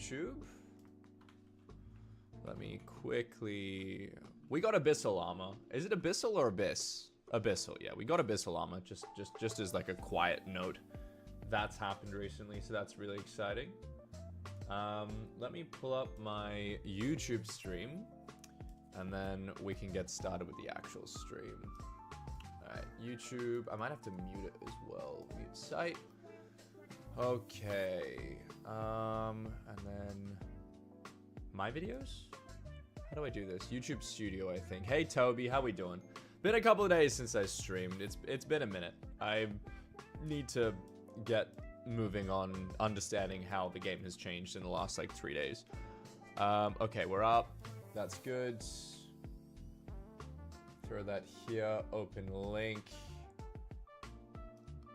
YouTube. Let me quickly... We got Abyssal armor. Is it Abyssal or Abyss? Abyssal, yeah. We got Abyssal armor, just as like a quiet note. That's happened recently, so that's really exciting. Let me pull up my YouTube stream, and then we can get started with the actual stream. Alright, YouTube. I might have to mute it as well. Mute site. Okay. And then... My videos? How do I do this? YouTube Studio, I think. Hey, Toby, how we doing? Been a couple of days since I streamed. It's been a minute. I need to get moving on understanding how the game has changed in the last, like, 3 days. Okay, we're up. That's good. Throw that here. Open link.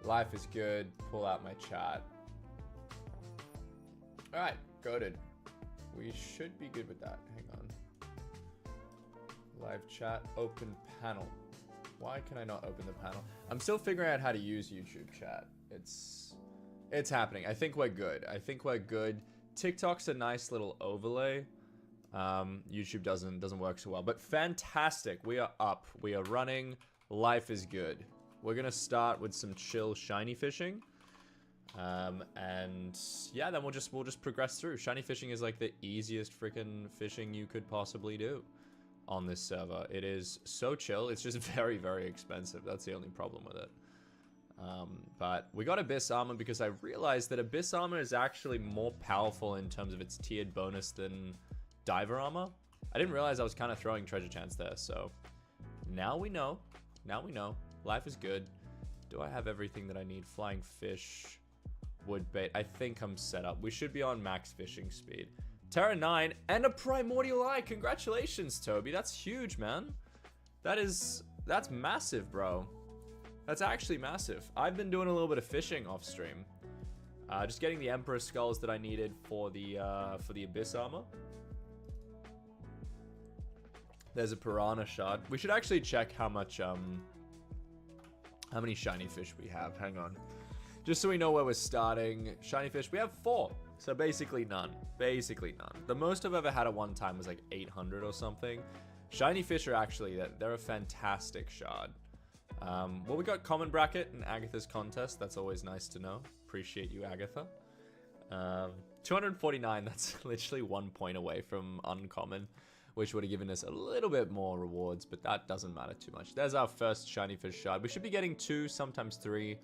Life is good. Pull out my chat. Alright, goated. We should be good with that. Hang on. Live chat, open panel. Why can I not open the panel? I'm still figuring out how to use YouTube chat. It's happening. I think we're good. I think we're good. TikTok's a nice little overlay. YouTube doesn't work so well. But fantastic. We are up. We are running. Life is good. We're gonna start with some chill shiny fishing. And yeah, then we'll just progress through. Shiny fishing is like the easiest freaking fishing you could possibly do on this server. It is so chill. It's just very, very expensive. That's the only problem with it. But we got Abyss armor because I realized that Abyss armor is actually more powerful in terms of its tiered bonus than Diver armor. I didn't realize I was kind of throwing treasure chance there, so now we know. Now we know. Life is good. Do I have everything that I need? Flying fish, wood bait. I think I'm set up. We should be on max fishing speed. Terra 9 and a Primordial Eye. Congratulations, Toby. That's huge, man. That's massive, bro. That's actually massive. I've been doing a little bit of fishing off stream. Just getting the Emperor skulls that I needed for the Abyss armor. There's a Piranha shard. We should actually check how much, how many shiny fish we have. Hang on. Just so we know where we're starting. Shiny fish, we have 4. So basically none. Basically none. The most I've ever had at one time was like 800 or something. Shiny fish are actually, they're a fantastic shard. Well, we got Common Bracket and Agatha's contest. That's always nice to know. Appreciate you, Agatha. 249, that's literally 1 point away from Uncommon, which would have given us a little bit more rewards, but that doesn't matter too much. There's our first shiny fish shard. We should be getting 2, sometimes 3.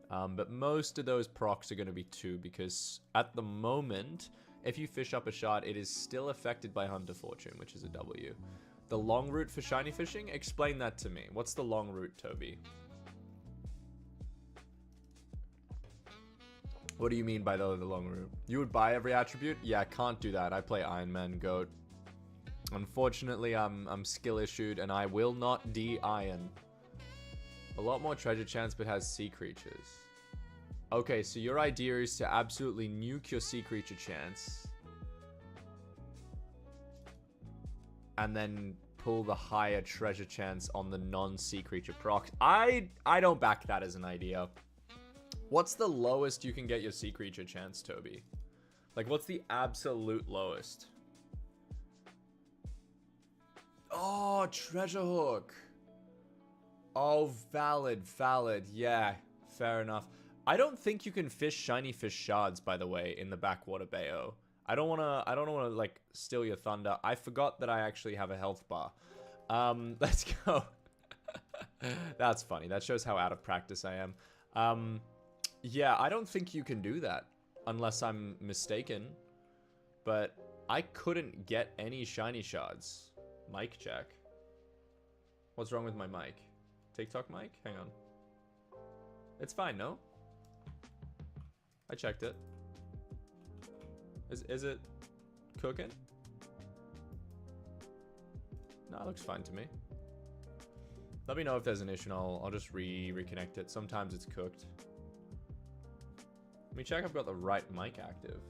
But most of those procs are going to be 2 because at the moment, if you fish up a shard, it is still affected by Hunter Fortune, which is a W. The long route for shiny fishing? Explain that to me. What's the long route, Toby? What do you mean by the long route? You would buy every attribute? Yeah, I can't do that. I play Ironman GOAT. Unfortunately, I'm skill issued and I will not de-iron. A lot more treasure chance, but has sea creatures. Okay, so your idea is to absolutely nuke your sea creature chance. And then pull the higher treasure chance on the non-sea creature proc. I don't back that as an idea. What's the lowest you can get your sea creature chance, Toby? Like, what's the absolute lowest? Oh, treasure hook. Oh, valid. Yeah, fair enough. I don't think you can fish shiny fish shards, by the way, in the backwater bayo. I don't wanna like steal your thunder. I forgot that I actually have a health bar. Let's go. That's funny. That shows how out of practice I am. Yeah, I don't think you can do that unless I'm mistaken. But I couldn't get any shiny shards. Mic check. What's wrong with my mic? TikTok mic? Hang on. It's fine, no? I checked it. Is it cooking? No, it looks fine to me. Let me know if there's an issue and I'll just reconnect it. Sometimes it's cooked. Let me check I've got the right mic active.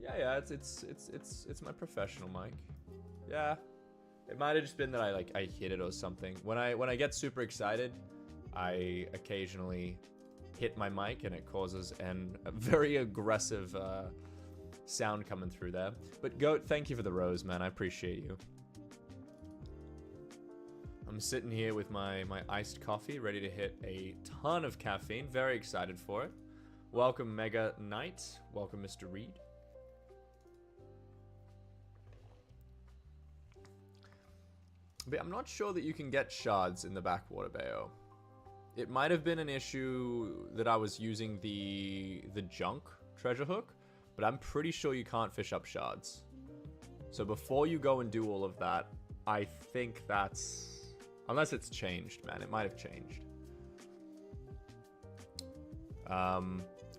Yeah, it's my professional mic. Yeah. It might have just been that I hit it or something. When I get super excited, I occasionally hit my mic and it causes a very aggressive sound coming through there. But Goat, thank you for the rose, man. I appreciate you. I'm sitting here with my iced coffee, ready to hit a ton of caffeine. Very excited for it. Welcome, Mega Knight. Welcome, Mr. Reed. But I'm not sure that you can get shards in the backwater Bayo. It might have been an issue that I was using the junk treasure hook, but I'm pretty sure you can't fish up shards. So before you go and do all of that, I think that's... Unless it's changed, man. It might have changed.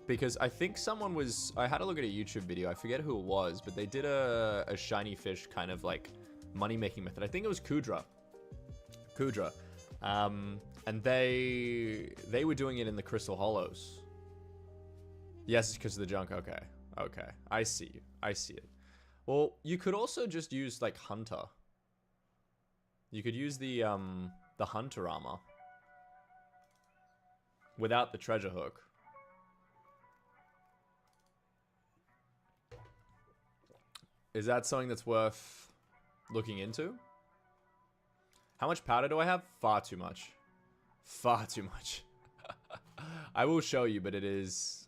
Because I think someone was... I had a look at a YouTube video. I forget who it was, but they did a shiny fish kind of like money-making method. I think it was Kudra. And they were doing it in the Crystal Hollows. Yes, it's because of the junk. Okay. Okay. I see you. I see it. Well, you could also just use, like, Hunter. You could use the Hunter armor. Without the treasure hook. Is that something that's worth looking into? How much powder do I have? Far too much. Far too much. I will show you, but it's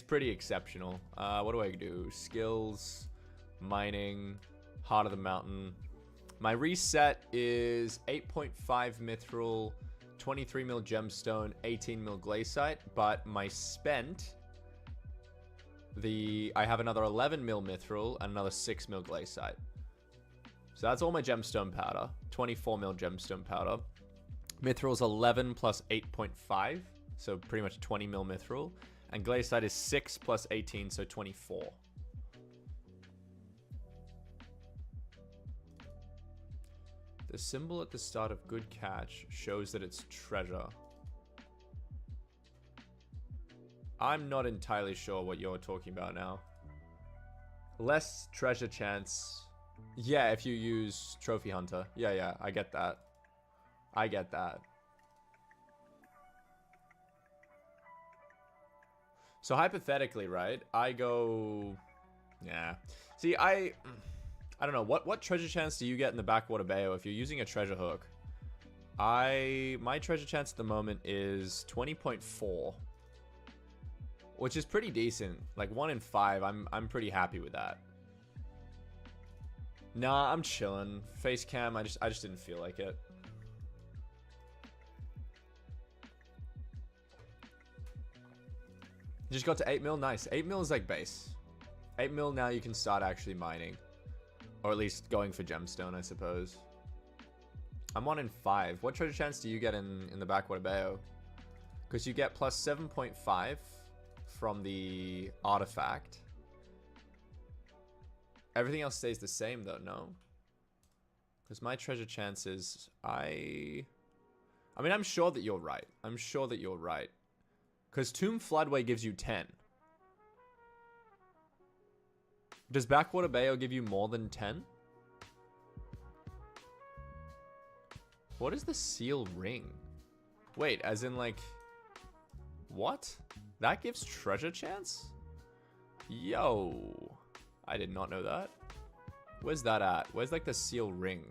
pretty exceptional. What do I do? Skills, mining, heart of the mountain. My reset is 8.5 mithril, 23 mil gemstone, 18 mil glaciite, but my spent, I have another 11 mil mithril and another 6 mil glaciite. So that's all my gemstone powder, 24 mil gemstone powder. Mithril's 11 plus 8.5, so pretty much 20 mil mithril. And glaciite is 6 plus 18, so 24. The symbol at the start of good catch shows that it's treasure. I'm not entirely sure what you're talking about now. Less treasure chance. Yeah, if you use Trophy Hunter. Yeah, I get that. I get that. So hypothetically, right? I go... Yeah. See, I don't know. What treasure chance do you get in the backwater Bayo if you're using a treasure hook? My treasure chance at the moment is 20.4. Which is pretty decent. Like 1 in 5. I'm pretty happy with that. Nah, I'm chilling. Face cam, I just didn't feel like it. Just got to 8 mil. Nice. 8 mil is like base. 8 mil now you can start actually mining. Or at least going for gemstone, I suppose. I'm 1 in 5. What treasure chance do you get in the backwater Bayo? Because you get plus 7.5 from the artifact. Everything else stays the same though, no? Because my treasure chances, I mean, I'm sure that you're right. I'm sure that you're right. Because Tomb Floodway gives you 10. Does Backwater Bayo give you more than 10? What is the seal ring? Wait, as in like... What? That gives treasure chance? Yo. I did not know that. Where's that at? Where's like the seal ring?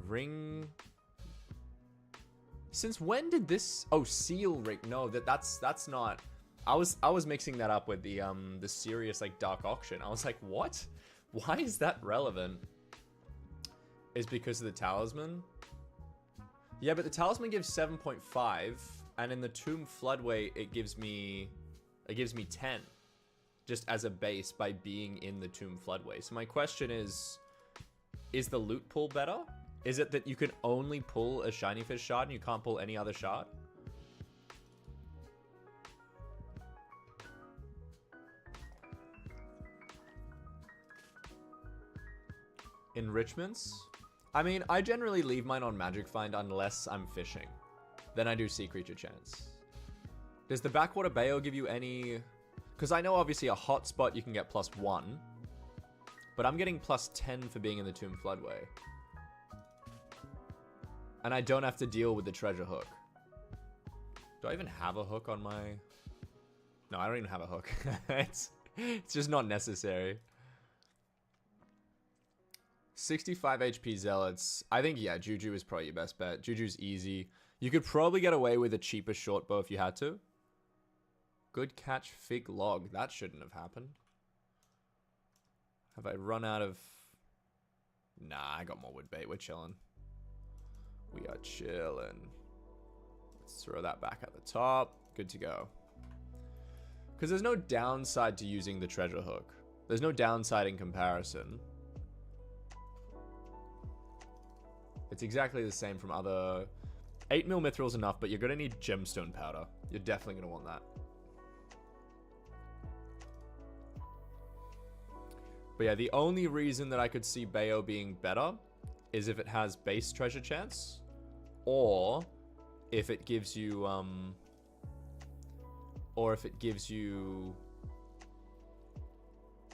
Ring... Since when did this... Oh, seal ring. No, that's not... I was mixing that up with the serious like dark auction. I was like, what? Why is that relevant? Is because of the talisman? Yeah, but the talisman gives 7.5, and in the Tomb Floodway it gives me 10, just as a base by being in the Tomb Floodway. So my question is the loot pool better? Is it that you can only pull a shiny fish shard and you can't pull any other shard? Enrichments? I mean, I generally leave mine on Magic Find unless I'm fishing. Then I do Sea Creature Chance. Does the Backwater Bayo give you any... Because I know obviously a hotspot you can get +1. But I'm getting +10 for being in the Tomb Floodway. And I don't have to deal with the treasure hook. Do I even have a hook on my... No, I don't even have a hook. it's just not necessary. 65 HP Zealots. I think, yeah, Juju is probably your best bet. Juju's easy. You could probably get away with a cheaper short bow if you had to. Good catch, Fig Log. That shouldn't have happened. Have I run out of... Nah, I got more wood bait. We're chilling. We are chilling. Let's throw that back at the top. Good to go. Because there's no downside to using the treasure hook. There's no downside in comparison. It's exactly the same from other... 8 mil mithril's enough, but you're going to need gemstone powder. You're definitely going to want that. But yeah, the only reason that I could see Bayo being better is if it has base treasure chance, or if it gives you, what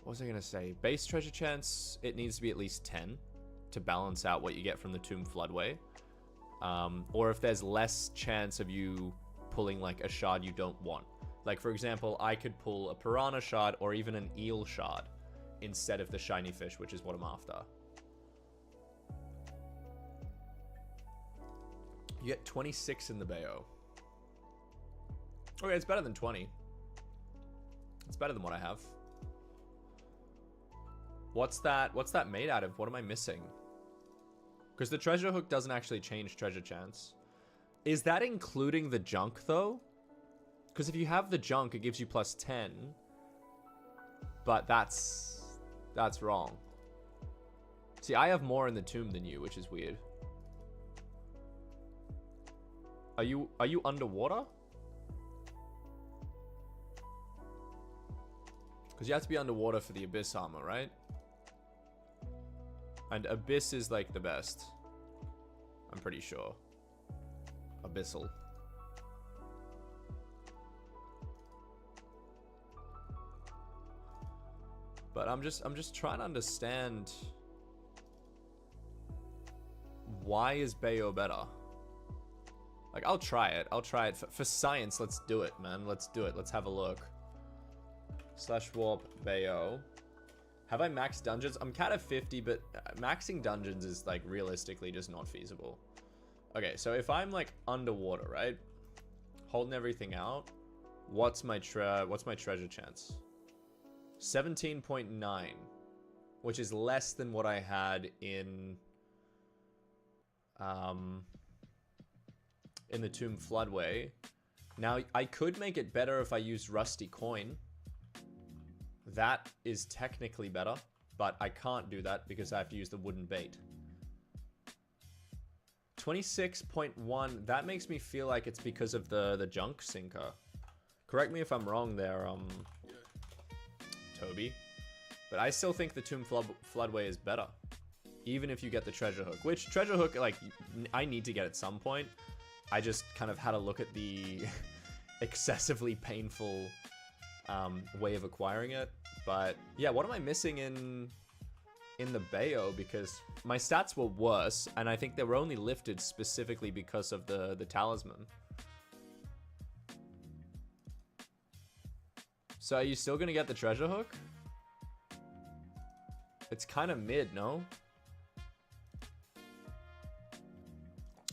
was I going to say? Base treasure chance, it needs to be at least 10 to balance out what you get from the Tomb Floodway. Or if there's less chance of you pulling like a shard you don't want. Like for example, I could pull a piranha shard or even an eel shard instead of the shiny fish, which is what I'm after. You get 26 in the Bayo. Okay, it's better than 20. It's better than what I have. What's that made out of? What am I missing? Because the treasure hook doesn't actually change treasure chance. Is that including the junk though? Because if you have the junk, it gives you plus 10. But that's wrong. See, I have more in the tomb than you, which is weird. Are you underwater? Because you have to be underwater for the Abyss armor, right? And Abyss is like the best. I'm pretty sure. Abyssal. But I'm just trying to understand, why is Bayo better? Like, I'll try it. I'll try it for science. Let's do it, man. Let's do it. Let's have a look. Slash warp Bayo. Have I maxed dungeons? I'm kind of 50, but maxing dungeons is like realistically just not feasible. Okay, so if I'm like underwater, right? Holding everything out, what's my treasure chance? 17.9, which is less than what I had in the Tomb Floodway. Now, I could make it better if I used Rusty Coin. That is technically better, but I can't do that because I have to use the wooden bait. 26.1, that makes me feel like it's because of the junk sinker. Correct me if I'm wrong there, Toby. But I still think the Tomb Floodway is better. Even if you get the treasure hook. Which, treasure hook, like, I need to get at some point. I just kind of had a look at the excessively painful way of acquiring it. But yeah, what am I missing in the Bayo? Because my stats were worse, and I think they were only lifted specifically because of the talisman. So are you still gonna get the treasure hook? It's kind of mid, no?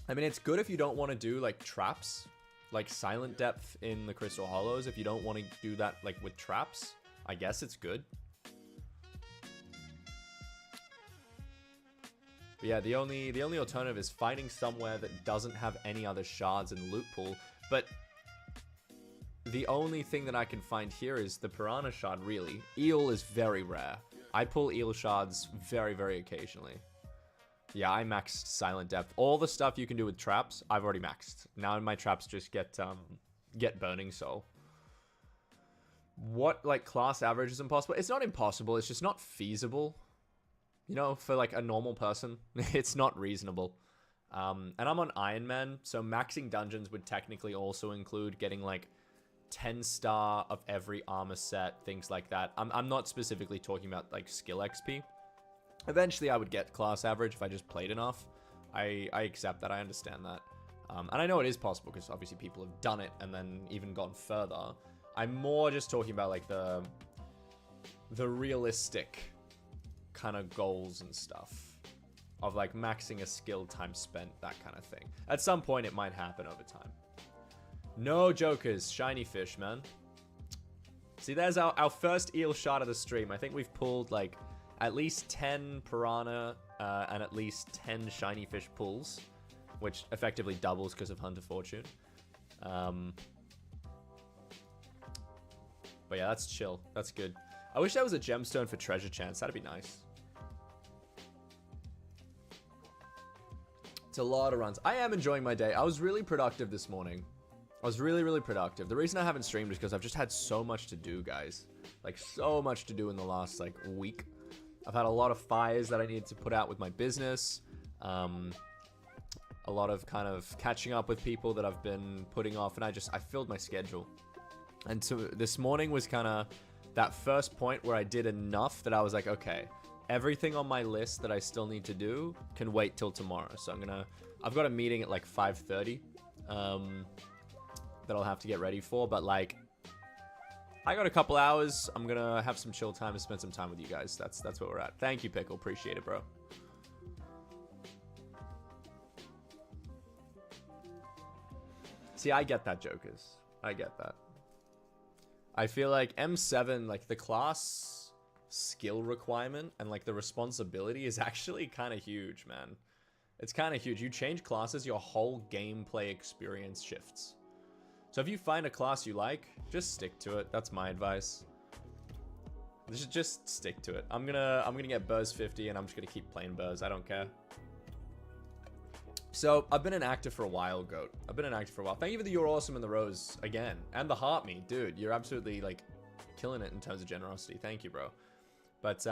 I mean, it's good if you don't want to do like traps, like silent depth in the Crystal Hollows. If you don't want to do that like with traps, I guess it's good. But yeah, the only alternative is finding somewhere that doesn't have any other shards in the loot pool. But the only thing that I can find here is the piranha shard, really. Eel is very rare. I pull eel shards very, very occasionally. Yeah, I maxed silent depth. All the stuff you can do with traps, I've already maxed. Now my traps just get burning soul. What, like, class average is impossible? It's not impossible, it's just not feasible. You know, for like a normal person, it's not reasonable. And I'm on Ironman, so maxing dungeons would technically also include getting like 10 star of every armor set, things like that. I'm not specifically talking about like skill XP. Eventually I would get class average if I just played enough. I accept that, I understand that. And I know it is possible because obviously people have done it and then even gone further. I'm more just talking about like the realistic kind of goals and stuff of like maxing a skill time spent, that kind of thing. At some point it might happen over time. No jokers, shiny fish, man. See, there's our first eel shot of the stream. I think we've pulled like at least 10 piranha and at least 10 shiny fish pulls, which effectively doubles because of Hunter Fortune. But yeah, that's chill. That's good. I wish there was a gemstone for treasure chance. That'd be nice. It's a lot of runs. I am enjoying my day. I was really productive this morning. I was really, really productive. The reason I haven't streamed is because I've just had so much to do, guys. Like, so much to do in the last, like, week. I've had a lot of fires that I needed to put out with my business. A lot of kind of catching up with people that I've been putting off. And I filled my schedule. And so this morning was kind of that first point where I did enough that I was like, okay, everything on my list that I still need to do can wait till tomorrow. So I've got a meeting at like 5:30 that I'll have to get ready for. But like, I got a couple hours. I'm going to have some chill time and spend some time with you guys. That's where we're at. Thank you, Pickle. Appreciate it, bro. See, I get that, jokers. I get that. I feel like M7, like the class skill requirement and like the responsibility is actually kind of huge, man. It's kind of huge. You change classes, your whole gameplay experience shifts. So if you find a class you like, just stick to it. That's my advice. Just stick to it. I'm gonna get Burrs 50 and I'm just gonna keep playing Burrs. I don't care. So, I've been an actor for a while, Goat. I've been an actor for a while. Thank you for the You're Awesome and the Rose again. And the Heart Me. Dude, you're absolutely, like, killing it in terms of generosity. Thank you, bro. But,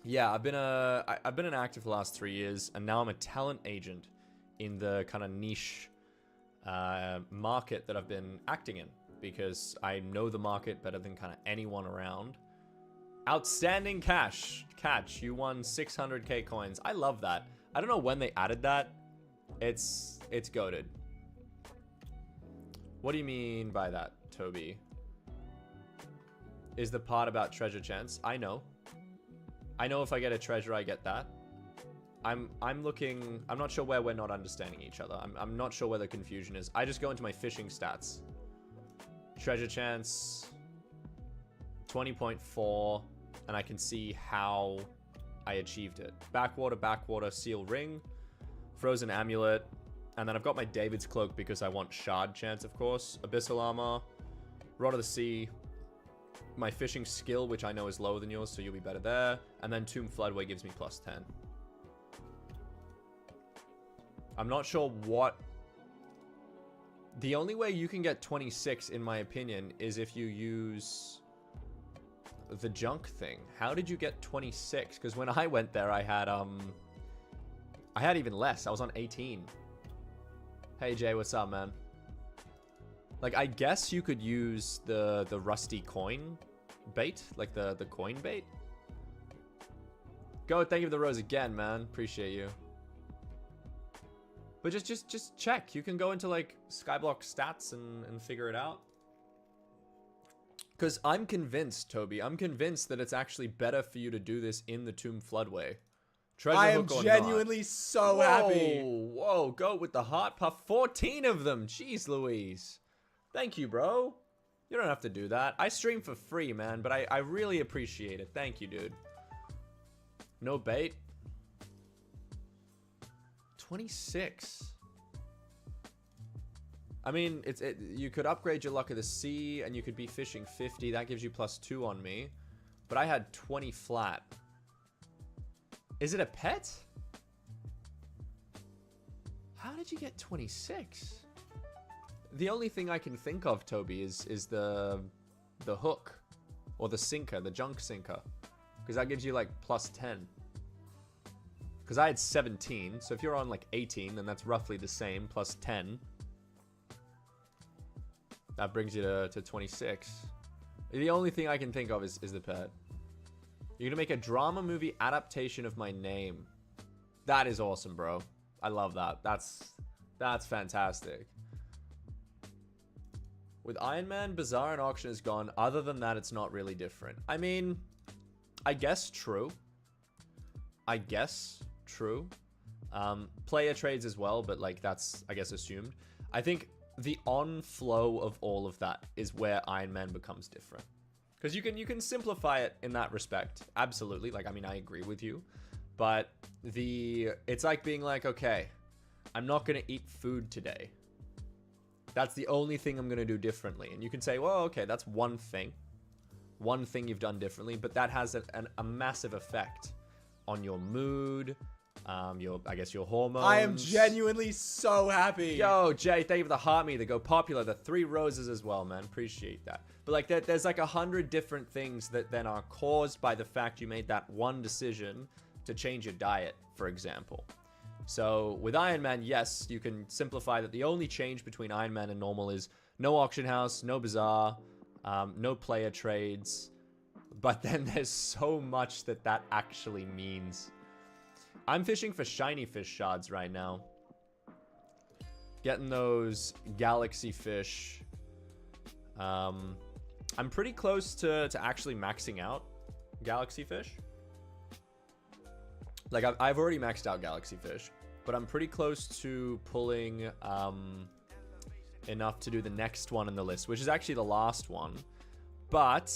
yeah, I've been an actor for the last 3 years, and now I'm a talent agent in the kind of niche market that I've been acting in, because I know the market better than kind of anyone around. Outstanding catch. You won 600k coins. I love that. I don't know when they added that. It's goated. What do you mean by that, Toby? Is the part about treasure chance? I know if I get a treasure, I get that. I'm not sure where we're not understanding each other. I'm not sure where the confusion is. I just go into my fishing stats. Treasure chance 20.4, and I can see how I achieved it. Backwater, seal ring, frozen amulet, and then I've got my David's cloak because I want shard chance, of course. Abyssal armor, rod of the sea, my fishing skill, which I know is lower than yours, so you'll be better there, and then tomb floodway gives me plus 10. I'm not sure what. The only way you can get 26, in my opinion, is if you use the junk thing. How did you get 26? Because when I went there, I had even less. I was on 18. Hey Jay, what's up, man? Like, I guess you could use the rusty coin bait, like the coin bait. Go, thank you for the rose again, man. Appreciate you. But just check. You can go into like Skyblock stats and figure it out. Because I'm convinced, Toby, I'm convinced that it's actually better for you to do this in the Tomb Floodway. I am genuinely so happy. Whoa, go with the heart puff. 14 of them. Jeez Louise. Thank you, bro. You don't have to do that. I stream for free, man, but I really appreciate it. Thank you, dude. No bait. 26. I mean, you could upgrade your luck of the sea, and you could be fishing 50. That gives you +2 on me. But I had 20 flat. Is it a pet? How did you get 26? The only thing I can think of, Toby, is the hook. Or the sinker, the junk sinker. Because that gives you, like, +10. Because I had 17, so if you're on, like, 18, then that's roughly the same, +10. That brings you to 26. The only thing I can think of is the pet. You're gonna make a drama movie adaptation of my name. That is awesome, bro. I love that. That's fantastic. With Ironman, Bazaar and Auction is gone. Other than that, it's not really different. I mean, I guess true. Player trades as well, but like that's, I guess, assumed. I think the on-flow of all of that is where Ironman becomes different. Because you can simplify it in that respect. Absolutely. Like, I mean, I agree with you. But it's like being like, okay, I'm not going to eat food today. That's the only thing I'm going to do differently. And you can say, well, okay, that's one thing. One thing you've done differently. But that has a massive effect on your mood, I guess your hormones. I am genuinely so happy. Yo, Jay, thank you for the heart me. They go popular. The 3 roses as well, man. Appreciate that. But like, there's like 100 different things that then are caused by the fact you made that one decision to change your diet, for example. So with Ironman, yes, you can simplify that the only change between Ironman and normal is no auction house, no bazaar, no player trades. But then there's so much that actually means. I'm fishing for shiny fish shards right now. Getting those galaxy fish. I'm pretty close to actually maxing out galaxy fish. Like, I've already maxed out galaxy fish, but I'm pretty close to pulling enough to do the next one in the list, which is actually the last one. But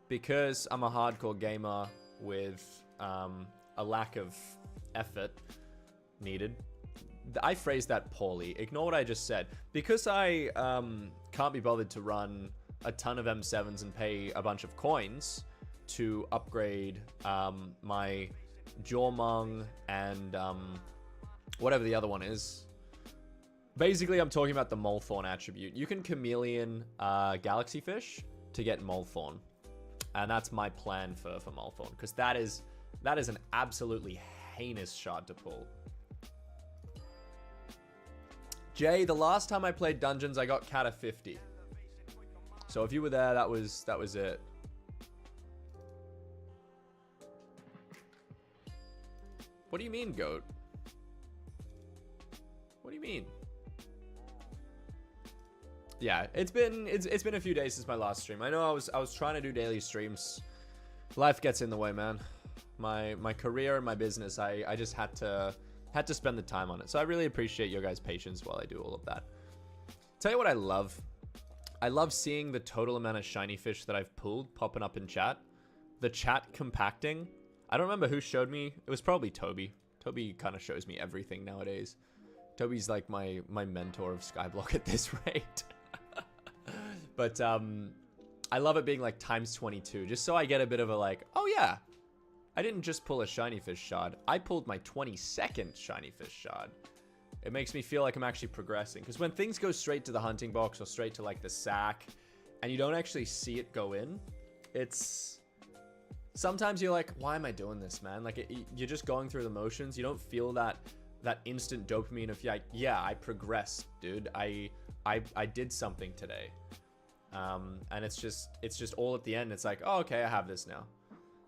because I'm a hardcore gamer with a lack of effort needed, I phrased that poorly. Ignore what I just said. Because I can't be bothered to run a ton of M7s and pay a bunch of coins to upgrade my Jormung and whatever the other one is. Basically, I'm talking about the Molthorn attribute. You can chameleon galaxy fish to get Molthorn. And that's my plan for Molthorn, because that is an absolutely heinous shard to pull. Jay, the last time I played Dungeons, I got Cata 50. So if you were there, that was it. What do you mean, goat? What do you mean? Yeah, it's been a few days since my last stream. I know I was trying to do daily streams. Life gets in the way, man. My career and my business, I just had to spend the time on it. So I really appreciate your guys' patience while I do all of that. Tell you what I love. I love seeing the total amount of shiny fish that I've pulled popping up in chat. The chat compacting. I don't remember who showed me. It was probably Toby. Toby kind of shows me everything nowadays. Toby's like my mentor of Skyblock at this rate. But I love it being like times 22, just so I get a bit of a like, oh yeah, I didn't just pull a shiny fish shard. I pulled my 22nd shiny fish shard. It makes me feel like I'm actually progressing. Because when things go straight to the hunting box or straight to like the sack, and you don't actually see it go in, it's... Sometimes you're like, why am I doing this, man? Like, you're just going through the motions. You don't feel that instant dopamine of, like, yeah, I progressed, dude. I did something today. And it's just all at the end. It's like, oh, okay, I have this now.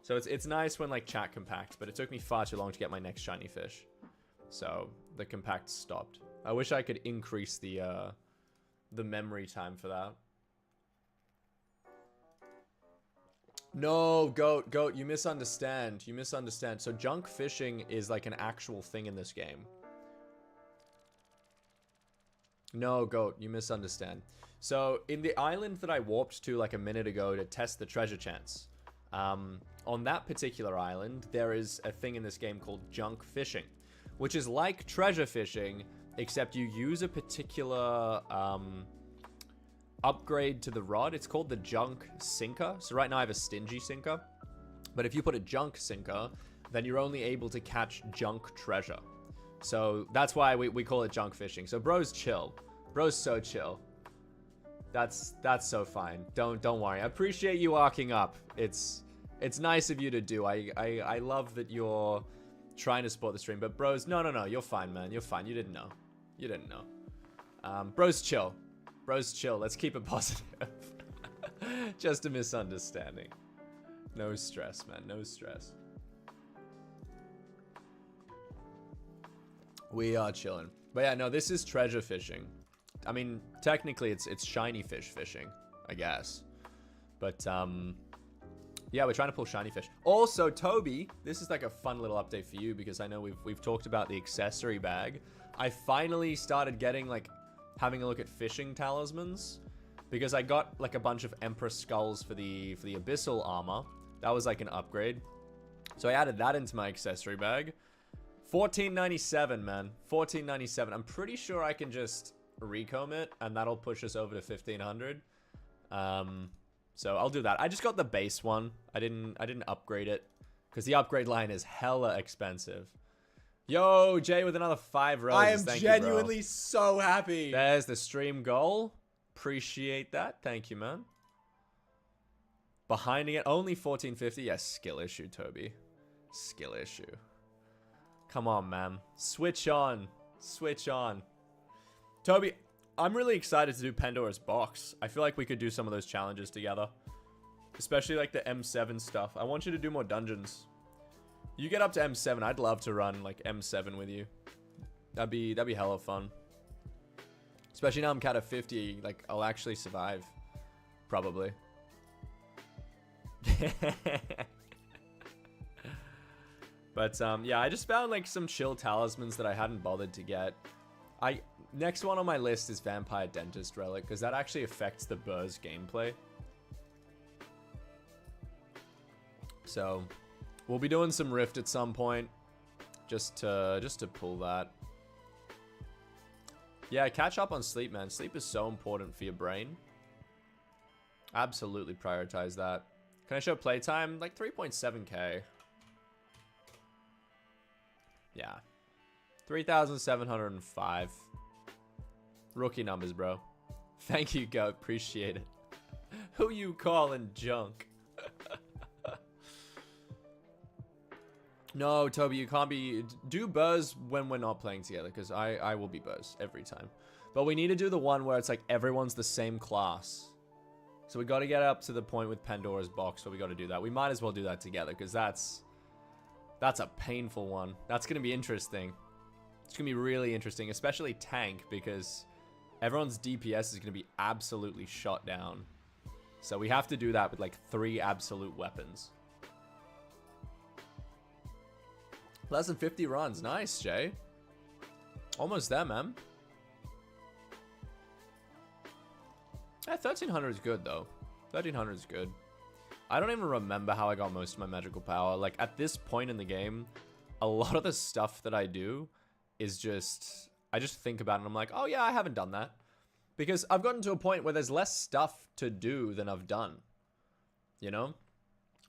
So it's nice when like chat compacts, but it took me far too long to get my next shiny fish. So the compact stopped. I wish I could increase the memory time for that. No, goat, you misunderstand. You misunderstand. So junk fishing is like an actual thing in this game. No, goat, you misunderstand. So in the island that I warped to like a minute ago to test the treasure chance, on that particular island, there is a thing in this game called junk fishing, which is like treasure fishing, except you use a particular upgrade to the rod. It's called the junk sinker. So right now I have a stingy sinker, but if you put a junk sinker, then you're only able to catch junk treasure. So that's why we call it junk fishing. So bro's chill. Bro's so chill. That's so fine. Don't worry. I appreciate you arcing up. It's nice of you to do. I love that you're trying to support the stream, but bros, no, you're fine, man. You're fine. You didn't know. You didn't know. Bros chill. Bros chill. Let's keep it positive. Just a misunderstanding. No stress, man. No stress. We are chilling. But yeah, no, this is treasure fishing. I mean, technically it's shiny fish fishing, I guess. But yeah, we're trying to pull shiny fish. Also, Toby, this is like a fun little update for you because I know we've talked about the accessory bag. I finally started getting like having a look at fishing talismans because I got like a bunch of Empress skulls for the abyssal armor. That was like an upgrade. So I added that into my accessory bag. $14.97, man. $14.97. I'm pretty sure I can just recomb it and that'll push us over to 1500. So I'll do that. I just got the base one. I didn't upgrade it because the upgrade line is hella expensive. Yo, Jay with another 5 roses. I am Thank genuinely you, so happy. There's the stream goal. Appreciate that. Thank you, man. Behinding it, only 1450. Yes, skill issue, Toby. Skill issue. Come on, man. Switch on. Switch on. Toby, I'm really excited to do Pandora's Box. I feel like we could do some of those challenges together. Especially like the M7 stuff. I want you to do more dungeons. You get up to M7, I'd love to run like M7 with you. That'd be hella fun. Especially now I'm cat of 50, like I'll actually survive. Probably. But yeah, I just found like some chill talismans that I hadn't bothered to get. Next one on my list is Vampire Dentist Relic, because that actually affects the Burrs gameplay. So we'll be doing some Rift at some point, just to pull that. Yeah, catch up on sleep, man. Sleep is so important for your brain. Absolutely prioritize that. Can I show playtime? Like 3.7k. Yeah. 3,705. Rookie numbers, bro. Thank you, Goat. Appreciate it. Who you calling junk? No, Toby, you can't be... Do Buzz when we're not playing together, because I will be Buzz every time. But we need to do the one where it's like everyone's the same class. So we got to get up to the point with Pandora's Box where we got to do that. We might as well do that together, because that's a painful one. That's going to be interesting. It's going to be really interesting, especially tank, because everyone's DPS is going to be absolutely shot down. So we have to do that with like 3 absolute weapons. Less than 50 runs. Nice, Jay. Almost there, man. Yeah, 1300 is good, though. 1300 is good. I don't even remember how I got most of my magical power. Like, at this point in the game, a lot of the stuff that I do is just... I just think about it and I'm like, oh yeah, I haven't done that. Because I've gotten to a point where there's less stuff to do than I've done. You know?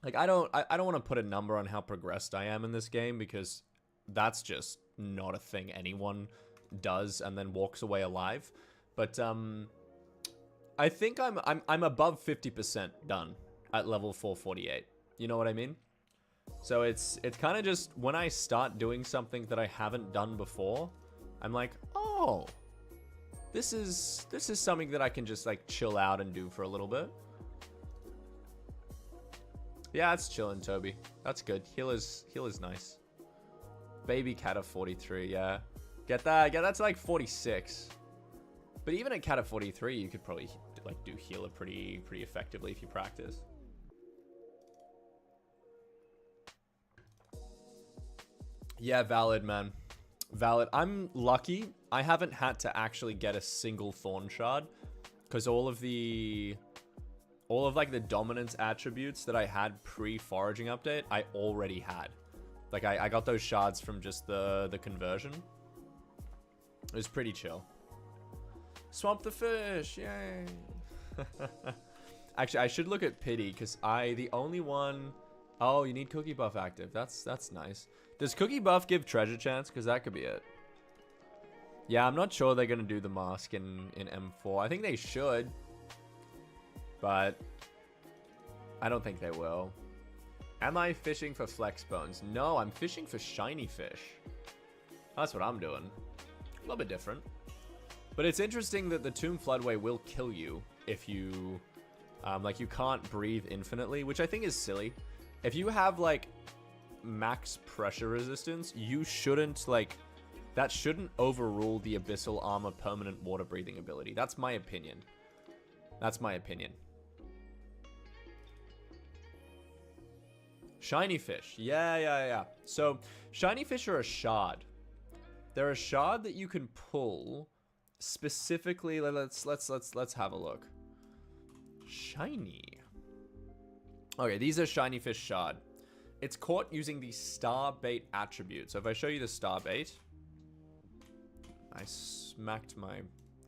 Like, I don't want to put a number on how progressed I am in this game, because that's just not a thing anyone does and then walks away alive. But I think I'm above 50% done at level 448. You know what I mean? So it's kind of just when I start doing something that I haven't done before, I'm like, oh, this is something that I can just like chill out and do for a little bit. Yeah, it's chilling, Toby. That's good. Healer's nice. Baby cat of 43, yeah. Get that to like 46. But even at cat of 43, you could probably like do healer pretty effectively if you practice. Yeah, valid, man. Valid. I'm lucky. I haven't had to actually get a single thorn shard, because all of like the dominance attributes that I had pre-foraging update, I already had. Like I got those shards from just the conversion. It was pretty chill. Swamp the fish, yay. Actually, I should look at pity, because the only one... Oh, you need cookie buff active. That's nice. Does cookie buff give treasure chance? Because that could be it. Yeah, I'm not sure they're going to do the mask in M4. I think they should, but I don't think they will. Am I fishing for flex bones? No, I'm fishing for shiny fish. That's what I'm doing. A little bit different. But it's interesting that the Tomb Floodway will kill you if you... like, you can't breathe infinitely, which I think is silly. If you have, like, max pressure resistance, you shouldn't, like, that shouldn't overrule the Abyssal Armor permanent water breathing ability. That's my opinion. That's my opinion. Shiny fish. Yeah. So, shiny fish are a shard. They're a shard that you can pull specifically. Let's have a look. Shiny. Okay, these are shiny fish shard. It's caught using the star bait attribute. So if I show you the star bait, I smacked my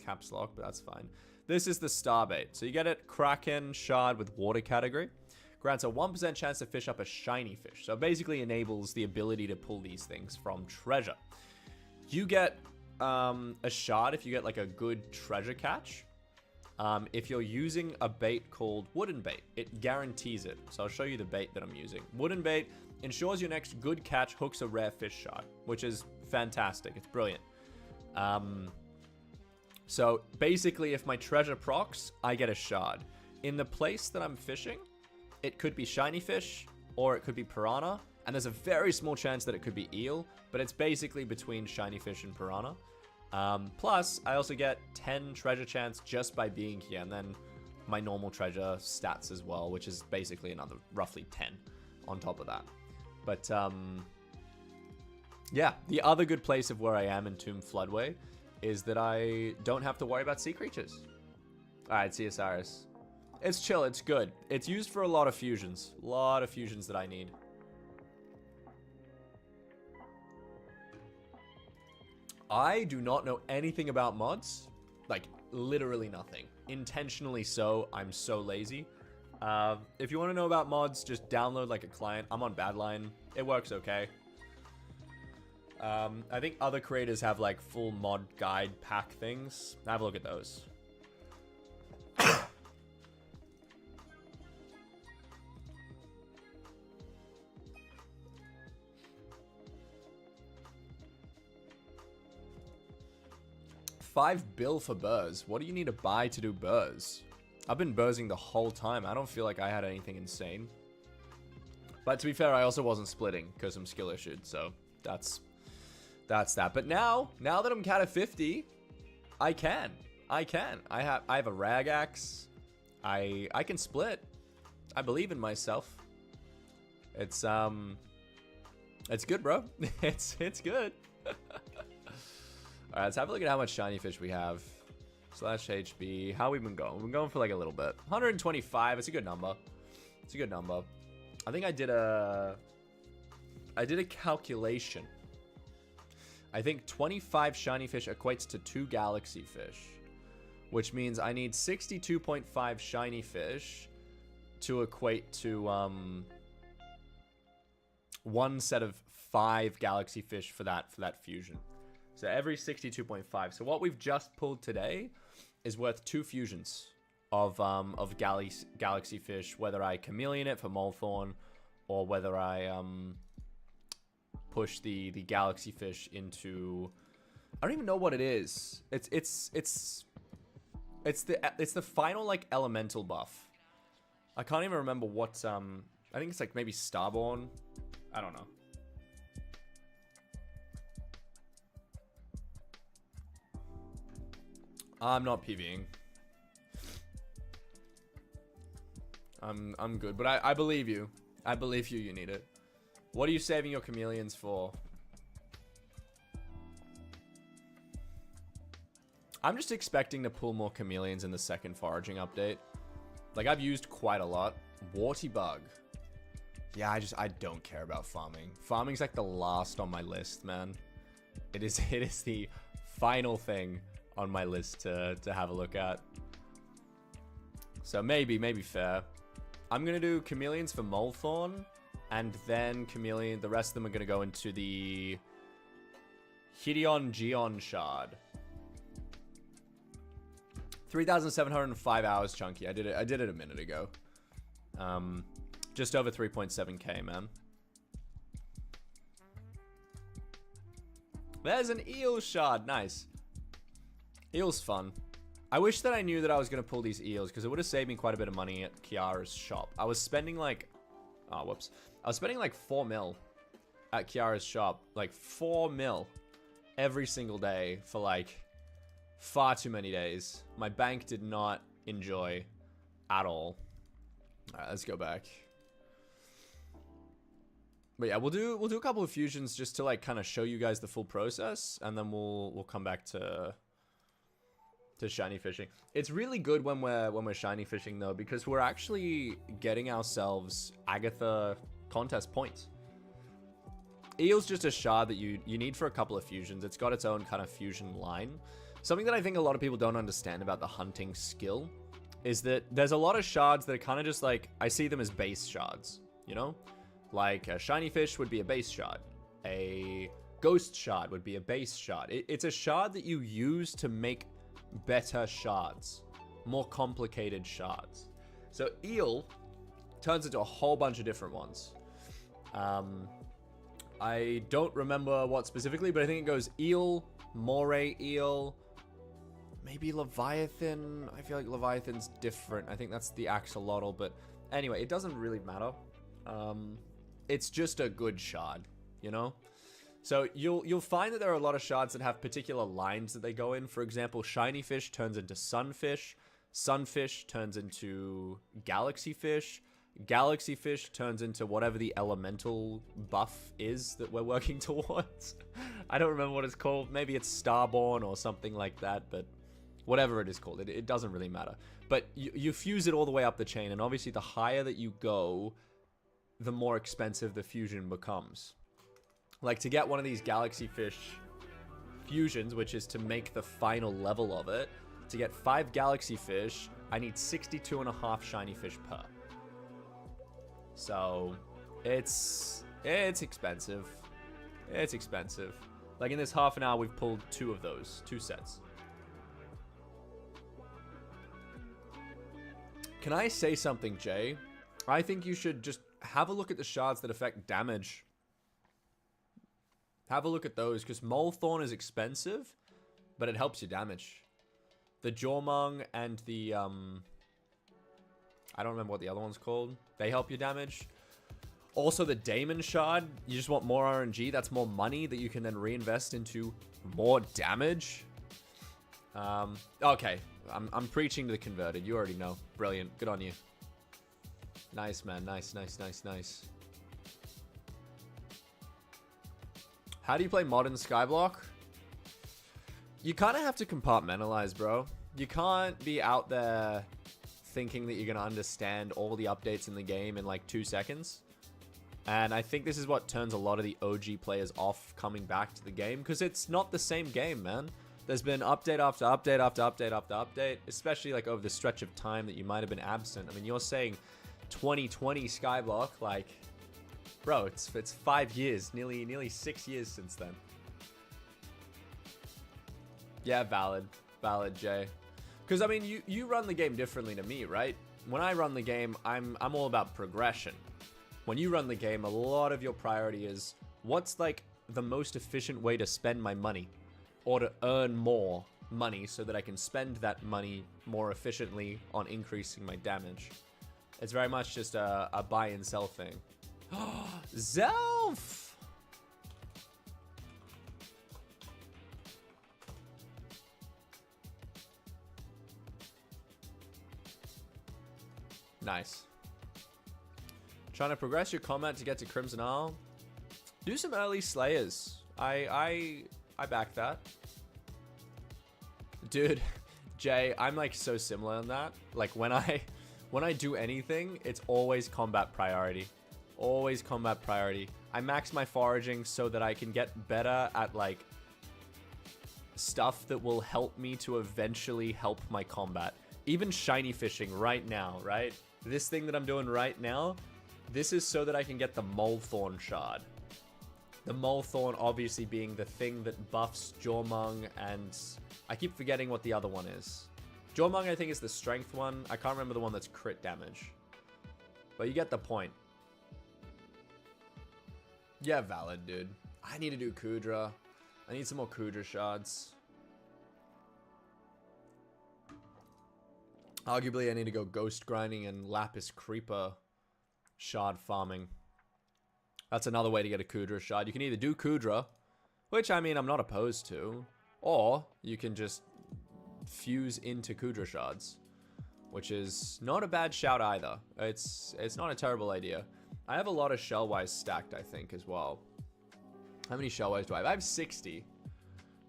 caps lock, but that's fine. This is the star bait. So you get it, Kraken shard with water category. Grants a 1% chance to fish up a shiny fish. So it basically enables the ability to pull these things from treasure. You get a shard if you get like a good treasure catch. If you're using a bait called wooden bait, it guarantees it. So I'll show you the bait that I'm using. Wooden bait ensures your next good catch hooks a rare fish shard, which is fantastic. It's brilliant. So basically, if my treasure procs, I get a shard. In the place that I'm fishing, it could be shiny fish or it could be piranha, and there's a very small chance that it could be eel, but it's basically between shiny fish and piranha. Plus, I also get 10 treasure chance just by being here, and then my normal treasure stats as well, which is basically another roughly 10 on top of that. But, yeah, the other good place of where I am in Tomb Floodway is that I don't have to worry about sea creatures. Alright, see Osiris. It's chill, it's good. It's used for a lot of fusions. A lot of fusions that I need. I do not know anything about mods. Like, literally nothing. Intentionally so. I'm so lazy. If you want to know about mods, just download like a client. I'm on Badline. It works okay. I think other creators have like full mod guide pack things. Have a look at those. $5 bill for burrs. What do you need to buy to do burrs? I've been bursing the whole time. I don't feel like I had anything insane. But to be fair, I also wasn't splitting because I'm skill issued. So that's that. But now that I'm cat of 50, I can. I have a rag axe. I can split. I believe in myself. It's good, bro. It's good. All right, let's have a look at how much shiny fish we have. /HB. How we been going? We've been going for like a little bit. 125. It's a good number. It's a good number. I think I did a calculation. I think 25 shiny fish equates to 2 galaxy fish, which means I need 62.5 shiny fish to equate to one set of 5 galaxy fish for that fusion. So every 62.5. So what we've just pulled today is worth 2 fusions of galaxy fish, whether I chameleon it for Molthorn or whether I push the galaxy fish into, I don't even know what it is. It's the final like elemental buff. I can't even remember what I think it's like maybe Starborn. I don't know. I'm not PvEing. I'm good, but I believe you. I believe you need it. What are you saving your chameleons for? I'm just expecting to pull more chameleons in the second foraging update. Like, I've used quite a lot. Warty bug. Yeah, I don't care about farming. Farming's like the last on my list, man. It is the final thing on my list to have a look at. So maybe fair. I'm gonna do chameleons for Molthorn, and then the rest of them are gonna go into the Hideon Geon Shard. 3,705 hours, Chunky. I did it a minute ago. Just over 3.7k, man. There's an eel shard. Nice. Eel's fun. I wish that I knew that I was going to pull these eels, because it would have saved me quite a bit of money at Kiara's shop. I was spending like... Oh, whoops. I was spending like 4 mil at Kiara's shop. Like 4 mil. every single day for like far too many days. My bank did not enjoy at all. All right, let's go back. But yeah, we'll do a couple of fusions just to like kind of show you guys the full process, and then we'll come back to shiny fishing. It's really good when we're shiny fishing though, because we're actually getting ourselves Agatha contest points. Eel's just a shard that you need for a couple of fusions. It's got its own kind of fusion line. Something that I think a lot of people don't understand about the hunting skill is that there's a lot of shards that are kind of just like, I see them as base shards, you know? Like a shiny fish would be a base shard. A ghost shard would be a base shard. It's a shard that you use to make better shards, more complicated shards. So Eel turns into a whole bunch of different ones. I don't remember what specifically, but I think it goes Eel, Moray Eel, maybe Leviathan. I feel like Leviathan's different. I think that's the axolotl, but anyway, it doesn't really matter. It's just a good shard, you know? So you'll find that there are a lot of shards that have particular lines that they go in. For example, shiny fish turns into sunfish. Sunfish turns into galaxy fish. Galaxy fish turns into whatever the elemental buff is that we're working towards. I don't remember what it's called. Maybe it's Starborn or something like that, but whatever it is called, it doesn't really matter. But you fuse it all the way up the chain, and obviously the higher that you go, the more expensive the fusion becomes. Like to get one of these galaxy fish fusions, which is to make the final level of it, to get 5 galaxy fish, I need 62.5 shiny fish per. So it's expensive. It's expensive. Like in this half an hour, we've pulled 2 of those, 2 sets. Can I say something, Jay? I think you should just have a look at the shards that affect damage. Have a look at those, because Molethorn is expensive, but it helps your damage. The Jormung and the, I don't remember what the other one's called. They help your damage. Also, the Daemon Shard, you just want more RNG. That's more money that you can then reinvest into more damage. Okay, I'm preaching to the converted. You already know. Brilliant. Good on you. Nice, man. Nice, nice, nice, nice. How do you play modern Skyblock? You kind of have to compartmentalize, bro. You can't be out there thinking that you're going to understand all the updates in the game in like 2 seconds. And I think this is what turns a lot of the OG players off coming back to the game, because it's not the same game, man. There's been update after update after update after update, especially like over the stretch of time that you might have been absent. I mean, you're saying 2020 Skyblock, like, bro, it's 5 years, nearly 6 years since then. Yeah, valid, Jay. Because I mean, you run the game differently to me, right? When I run the game, I'm all about progression. When you run the game, a lot of your priority is what's like the most efficient way to spend my money, or to earn more money so that I can spend that money more efficiently on increasing my damage. It's very much just a buy and sell thing. Zelf! Nice. Trying to progress your combat to get to Crimson Isle. Do some early Slayers. I back that. Dude, Jay, I'm like so similar on that. Like when I do anything, it's always combat priority. Always combat priority. I max my foraging so that I can get better at like stuff that will help me to eventually help my combat. Even shiny fishing right now, right? This thing that I'm doing right now, this is so that I can get the Molethorn shard. The Molethorn obviously being the thing that buffs Jormung, and I keep forgetting what the other one is. Jormung, I think, is the strength one. I can't remember the one that's crit damage. But you get the point. Yeah, valid, dude. I need to do Kudra. I need some more Kudra shards. Arguably, I need to go ghost grinding and lapis creeper shard farming. That's another way to get a Kudra shard. You can either do Kudra, which, I mean, I'm not opposed to. Or you can just fuse into Kudra shards, which is not a bad shout either. It's not a terrible idea. I have a lot of Shellwise stacked, I think, as well. How many Shellwise do I have? I have 60.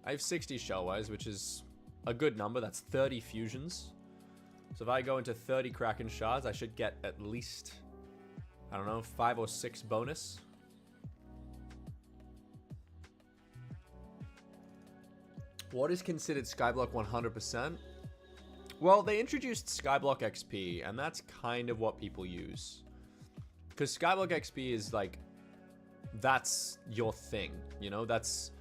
I have 60 Shellwise, which is a good number. That's 30 fusions. So if I go into 30 Kraken shards, I should get at least, I don't know, 5 or 6 bonus. What is considered Skyblock 100%? Well, they introduced Skyblock XP, and that's kind of what people use. Because Skyblock XP is like, that's your thing, you know? That's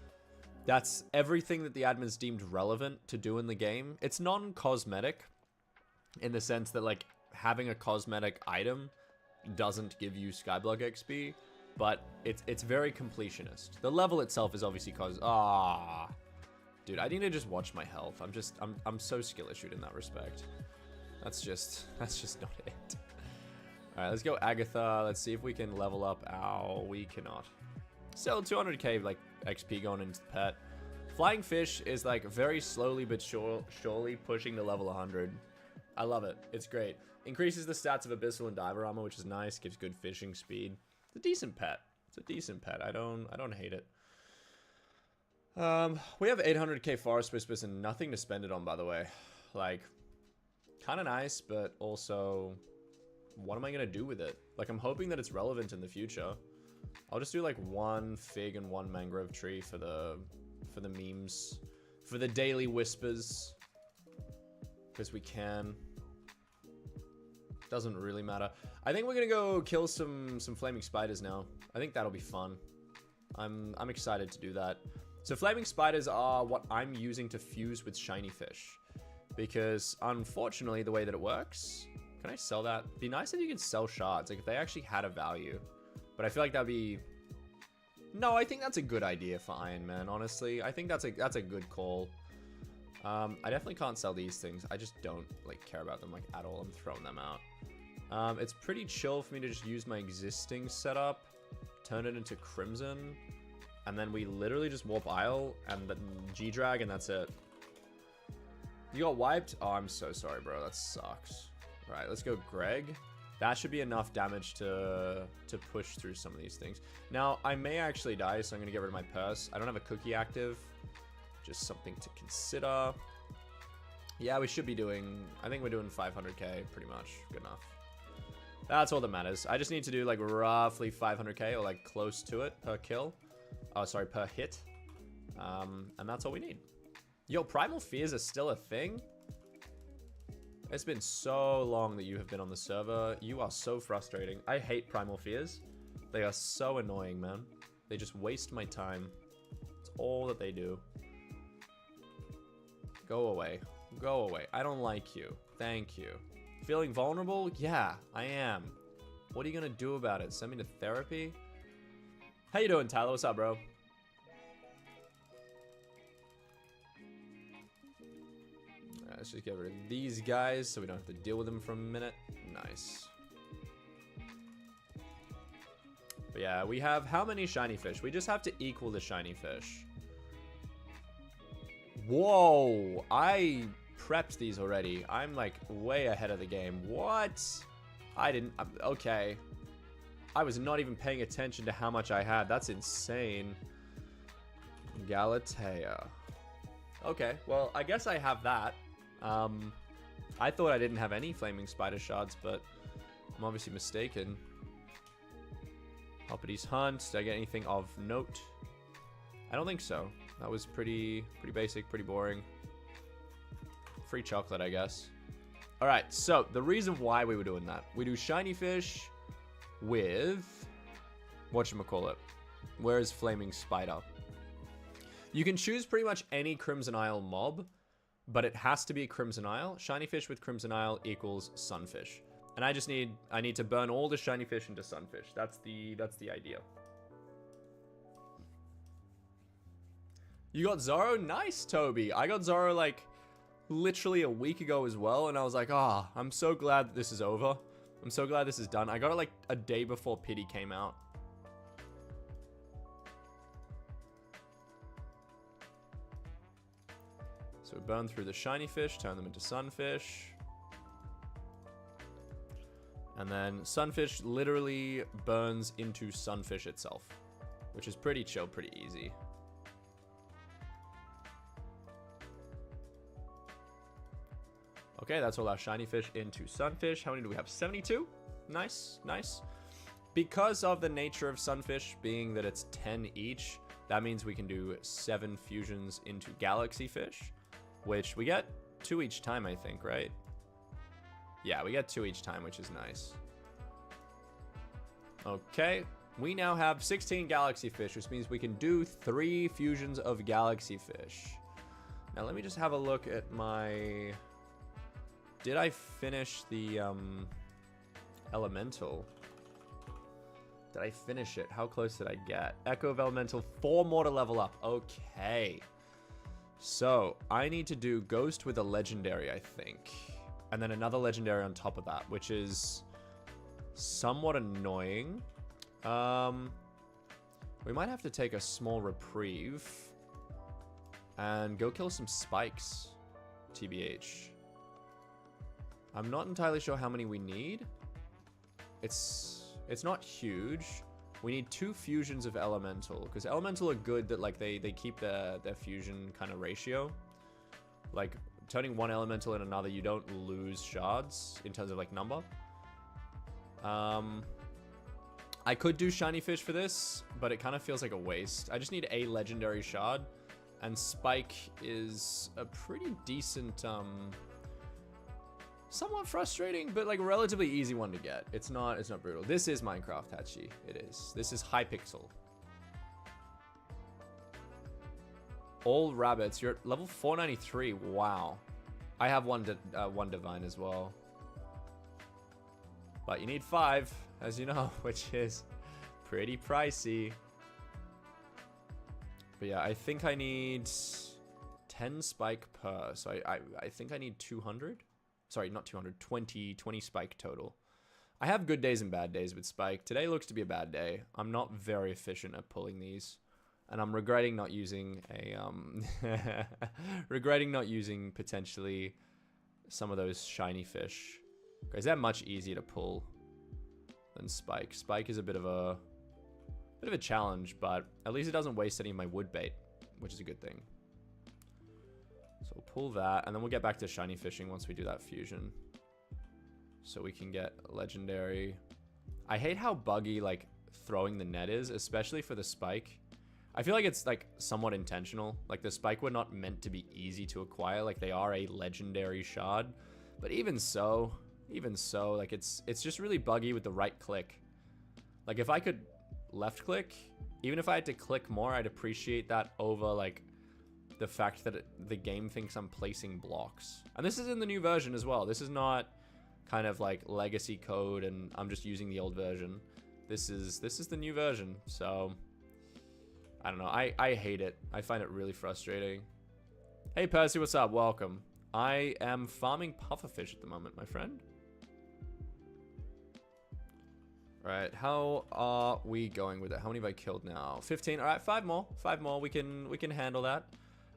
everything that the admins deemed relevant to do in the game. It's non-cosmetic in the sense that, like, having a cosmetic item doesn't give you Skyblock XP, but it's very completionist. The level itself is obviously dude, I need to just watch my health. I'm so skill issued in that respect. That's just not it. All right, let's go Agatha. Let's see if we can level up we cannot. Still 200k like XP going into the pet. Flying fish is like very slowly but surely pushing to level 100. I love it. It's great. Increases the stats of abyssal and diver armor, which is nice. Gives good fishing speed. It's a decent pet. It's a decent pet. I don't hate it. We have 800k Forest Whispers and nothing to spend it on, by the way. Like, kind of nice, but also, what am I gonna do with it? Like, I'm hoping that it's relevant in the future. I'll just do like 1 fig and 1 mangrove tree for the memes, for the daily whispers, because we can. Doesn't really matter. I think we're gonna go kill some flaming spiders now. I think that'll be fun. I'm excited to do that. So flaming spiders are what I'm using to fuse with shiny fish, because unfortunately the way that it works, can I sell that? It'd be nice if you could sell shards, like if they actually had a value, but I feel like that'd be, no, I think that's a good idea for Ironman, honestly. I think that's a good call. I definitely can't sell these things. I just don't like care about them like at all. I'm throwing them out. It's pretty chill for me to just use my existing setup, turn it into Crimson, and then we literally just warp Isle and the G-Drag, and that's it. You got wiped? Oh, I'm so sorry, bro. That sucks. All right, let's go Greg. That should be enough damage to push through some of these things. Now, I may actually die, so I'm going to get rid of my purse. I don't have a cookie active. Just something to consider. Yeah, we should be doing, I think we're doing 500k, pretty much. Good enough. That's all that matters. I just need to do like roughly 500k or like close to it per kill. Oh, sorry, per hit. And that's all we need. Yo, Primal Fears are still a thing? It's been so long that you have been on the server. You are so frustrating. I hate Primal Fears. They are so annoying, man. They just waste my time. It's all that they do. Go away. Go away. I don't like you. Thank you. Feeling vulnerable? Yeah, I am. What are you gonna do about it? Send me to therapy? How you doing, Tyler? What's up, bro? Alright, let's just get rid of these guys so we don't have to deal with them for a minute. Nice. But yeah, we have how many shiny fish? We just have to equal the shiny fish. Whoa! I prepped these already. I'm like way ahead of the game. What? I didn't. Okay. I was not even paying attention to how much I had. That's insane. Galatea. Okay, well, I guess I have that. I thought I didn't have any flaming spider shards, but I'm obviously mistaken. Hoppity's Hunt. Did I get anything of note? I don't think so. That was pretty basic, pretty boring. Free chocolate, I guess. All right, so the reason why we were doing that, we do shiny fish with whatchamacallit. Where's flaming spider? You can choose pretty much any Crimson Isle mob, but it has to be a Crimson Isle. Shiny fish with Crimson Isle equals sunfish. And I need to burn all the shiny fish into sunfish. That's the idea. You got Zoro? Nice, Toby. I got Zoro like literally a week ago as well, and I was like, ah, I'm so glad this is over. I'm so glad this is done. I got it like a day before Pity came out. So we burn through the shiny fish, turn them into sunfish. And then sunfish literally burns into sunfish itself, which is pretty chill, pretty easy. Okay, that's all our shiny fish into sunfish. How many do we have? 72? Nice, nice. Because of the nature of sunfish being that it's 10 each, that means we can do 7 fusions into galaxy fish, which we get 2 each time, I think, right? Yeah, we get 2 each time, which is nice. Okay, we now have 16 galaxy fish, which means we can do 3 fusions of galaxy fish. Now, let me just have a look at my... Did I finish the elemental? Did I finish it? How close did I get? Echo of elemental, 4 more to level up. Okay. So, I need to do ghost with a legendary, I think. And then another legendary on top of that, which is somewhat annoying. We might have to take a small reprieve and go kill some spikes, TBH. I'm not entirely sure how many we need. It's not huge. We need 2 fusions of elemental, because elemental are good that like they keep their fusion kind of ratio. Like turning one elemental in another, you don't lose shards in terms of like number. I could do shiny fish for this, but it kind of feels like a waste. I just need a legendary shard, and spike is a pretty decent somewhat frustrating, but like relatively easy one to get. It's not brutal. This is Minecraft, Hachi. It is. This is Hypixel. All rabbits. You're at level 493. Wow. I have one divine as well. But you need 5, as you know, which is pretty pricey. But yeah, I think I need 10 spike per. So I think I need 200. Sorry, not 200, 20 spike total. I have good days and bad days with spike. Today looks to be a bad day. I'm not very efficient at pulling these. And I'm regretting not using a, regretting not using potentially some of those shiny fish. Because they're much easier to pull than spike. Spike is a bit of a challenge, but at least it doesn't waste any of my wood bait, which is a good thing. So we'll pull that, and then we'll get back to shiny fishing once we do that fusion. So we can get legendary. I hate how buggy, like, throwing the net is, especially for the spike. I feel like it's, like, somewhat intentional. Like, the spike were not meant to be easy to acquire. Like, they are a legendary shard. But even so, like, it's just really buggy with the right click. Like, if I could left click, even if I had to click more, I'd appreciate that over, like, the fact that the game thinks I'm placing blocks. And this is in the new version as well. This is not kind of like legacy code and I'm just using the old version. This is the new version. So I don't know. I hate it. I find it really frustrating. Hey Percy, what's up? Welcome. I am farming pufferfish at the moment, my friend. All right, how are we going with it? How many have I killed now? 15. All right, 5 more. 5 more. We can handle that.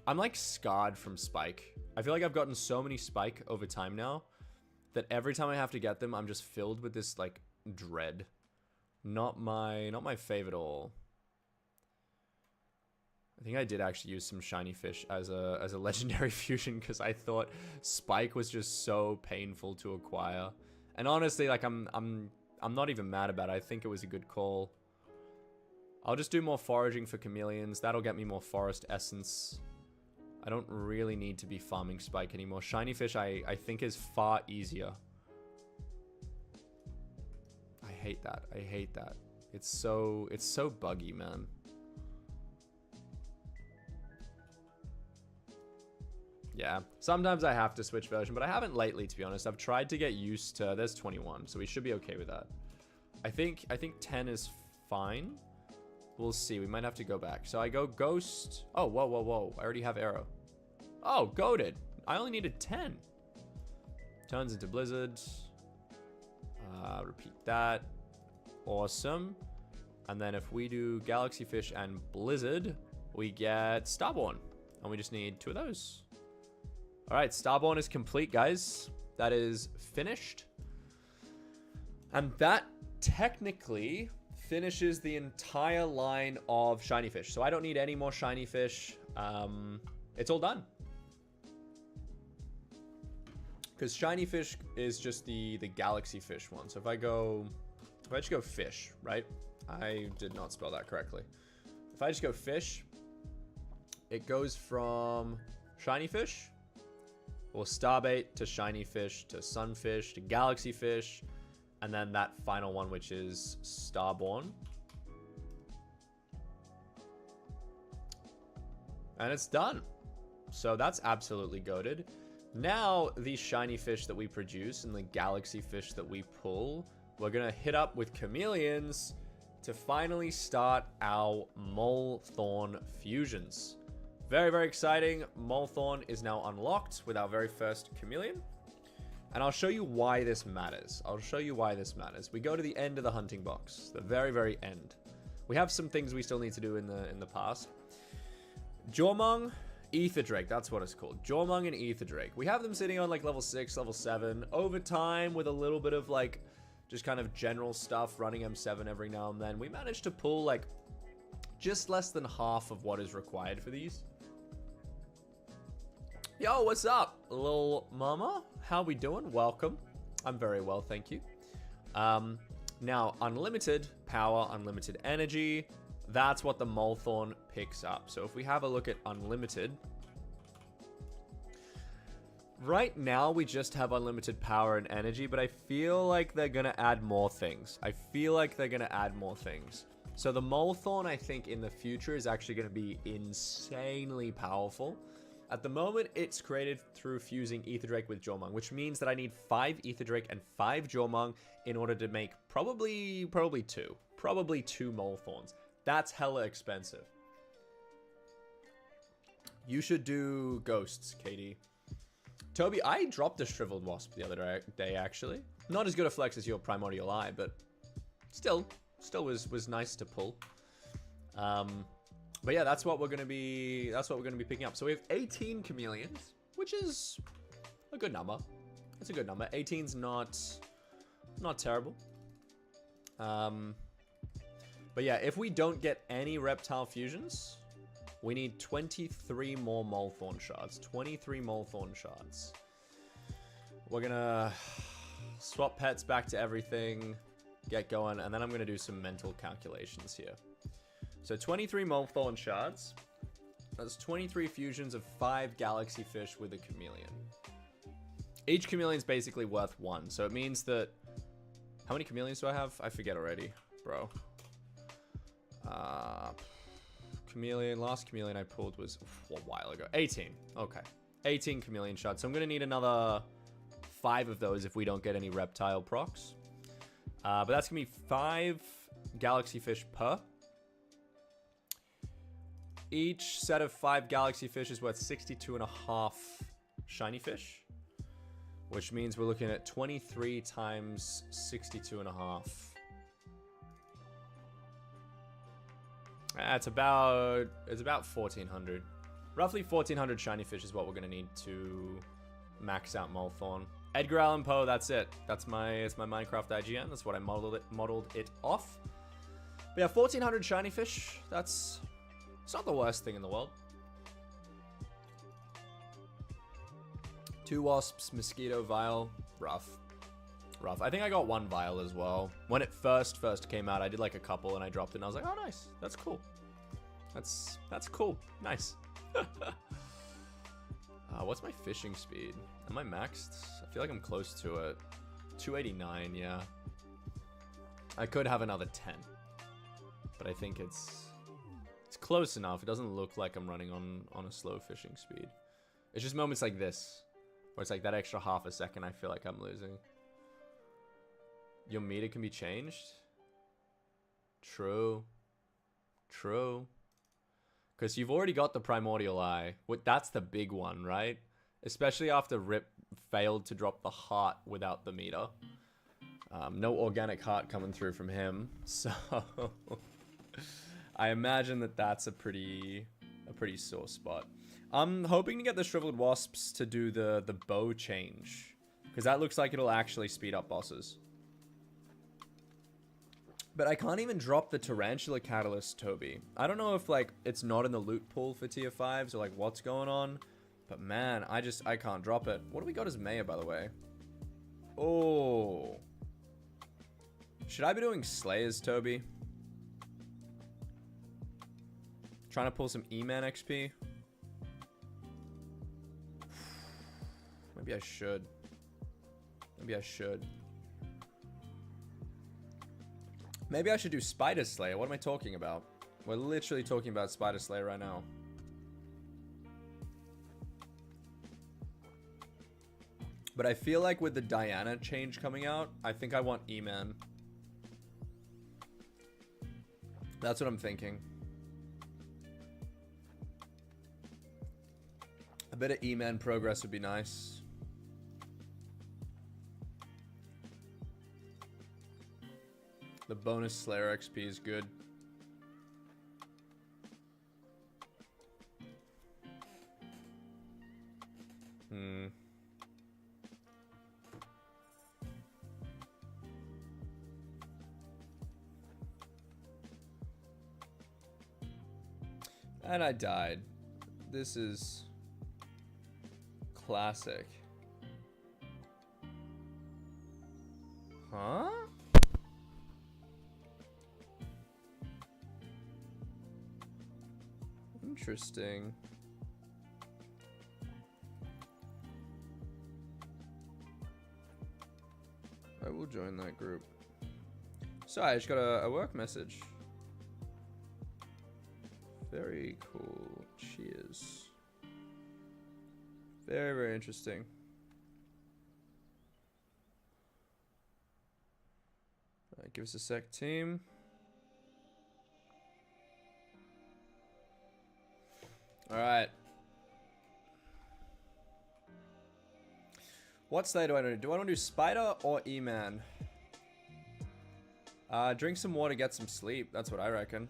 I'm like scarred from spike. I feel like I've gotten so many spike over time now that every time I have to get them, I'm just filled with this like dread. Not my fave at all. I think I did actually use some shiny fish as a legendary fusion because I thought spike was just so painful to acquire. And honestly, like I'm not even mad about it. I think it was a good call. I'll just do more foraging for chameleons. That'll get me more forest essence. I don't really need to be farming spike anymore. Shiny fish I think is far easier. I hate that. I hate that. It's so buggy, man. Yeah, sometimes I have to switch version, but I haven't lately, to be honest. I've tried to get used to... There's 21, so we should be okay with that. I think 10 is fine. We'll see. We might have to go back. So I go ghost. Oh, whoa. I already have arrow. Oh, goated. I only needed 10. Turns into blizzard. Repeat that. Awesome. And then if we do galaxy fish and blizzard, we get starborn. And we just need 2 of those. All right, Starborn is complete, guys. That is finished. And that technically finishes the entire line of shiny fish. So I don't need any more shiny fish. It's all done. Because shiny fish is just the galaxy fish one. So if I just go fish, right? I did not spell that correctly. If I just go fish, it goes from shiny fish, or starbait, to shiny fish, to sunfish, to galaxy fish, and then that final one, which is Starborn. And it's done. So that's absolutely goated. Now, the shiny fish that we produce and the galaxy fish that we pull, we're going to hit up with chameleons to finally start our Molethorn fusions. Very, very exciting. Molethorn is now unlocked with our very first chameleon. And I'll show you why this matters. We go to the end of the hunting box. The very, very end. We have some things we still need to do in the past. Jormung, Ether Drake, that's what it's called. Jormung and Ether Drake. We have them sitting on like level 6, level 7. Over time, with a little bit of like just kind of general stuff, running M7 every now and then, we managed to pull like just less than half of what is required for these. Yo, what's up, little mama? How we doing? Welcome. I'm very well, thank you. Now, unlimited power, unlimited energy. That's what the Molethorn picks up. So if we have a look at unlimited, right now we just have unlimited power and energy, but I feel like they're going to add more things. So the Molethorn, I think, in the future is actually going to be insanely powerful. At the moment, it's created through fusing Ether Drake with Jormung, which means that I need 5 Ether Drake and 5 Jormung in order to make probably 2 Molethorns. That's hella expensive. You should do ghosts, Katie. Toby, I dropped a Shriveled Wasp the other day, actually. Not as good a flex as your Primordial Eye, but still was nice to pull. But yeah, that's what we're gonna be picking up. So we have 18 chameleons, which is a good number. It's a good number. 18's not terrible. But yeah, if we don't get any reptile fusions, we need 23 more Molethorn shards. 23 Molethorn shards. We're gonna swap pets back to everything, get going, and then I'm gonna do some mental calculations here. So 23 Molethorn shards. That's 23 fusions of 5 galaxy fish with a chameleon. Each chameleon's basically worth 1. So it means that... How many chameleons do I have? I forget already, bro. Last chameleon I pulled was a while ago. 18. Okay. 18 chameleon shards. So I'm going to need another 5 of those if we don't get any reptile procs. But that's going to be 5 galaxy fish per. Each set of 5 galaxy fish is worth 62.5 shiny fish. Which means we're looking at 23 times 62.5. It's about 1,400. Roughly 1,400 shiny fish is what we're going to need to max out Molethorn. Edgar Allan Poe, that's it. It's my Minecraft IGN. That's what I modeled it off. But yeah, 1,400 shiny fish. It's not the worst thing in the world. 2 wasps, mosquito, vial. Rough. I think I got 1 vial as well. When it first came out, I did like a couple and I dropped it and I was like, oh, nice. That's cool. That's cool. Nice. What's my fishing speed? Am I maxed? I feel like I'm close to it. 289, yeah. I could have another 10. But I think it's close enough. It doesn't look like I'm running on a slow fishing speed. It's just moments like this, where it's like that extra half a second I feel like I'm losing. Your meter can be changed? True. Because you've already got the Primordial Eye. That's the big one, right? Especially after Rip failed to drop the heart without the meter. No organic heart coming through from him. So I imagine that's a pretty sore spot. I'm hoping to get the Shriveled Wasps to do the bow change. Because that looks like it'll actually speed up bosses. But I can't even drop the Tarantula Catalyst, Toby. I don't know if, like, it's not in the loot pool for tier 5s or, like, what's going on. But, man, I can't drop it. What do we got as Maya, by the way? Oh. Should I be doing Slayers, Toby? Trying to pull some E-Man XP? Maybe I should. Maybe I should. Maybe I should do Spider Slayer. What am I talking about? We're literally talking about Spider Slayer right now. But I feel like with the Diana change coming out, I think I want E-Man. That's what I'm thinking. A bit of E-Man progress would be nice. The bonus Slayer XP is good. And I died. This is classic. Huh? Interesting. I will join that group. Sorry, I just got a work message. Very cool. Cheers. Very, very interesting. Alright, give us a sec, team. Alright. What slay do I want to do? Do I want to do Spider or E-Man? Drink some water, get some sleep. That's what I reckon.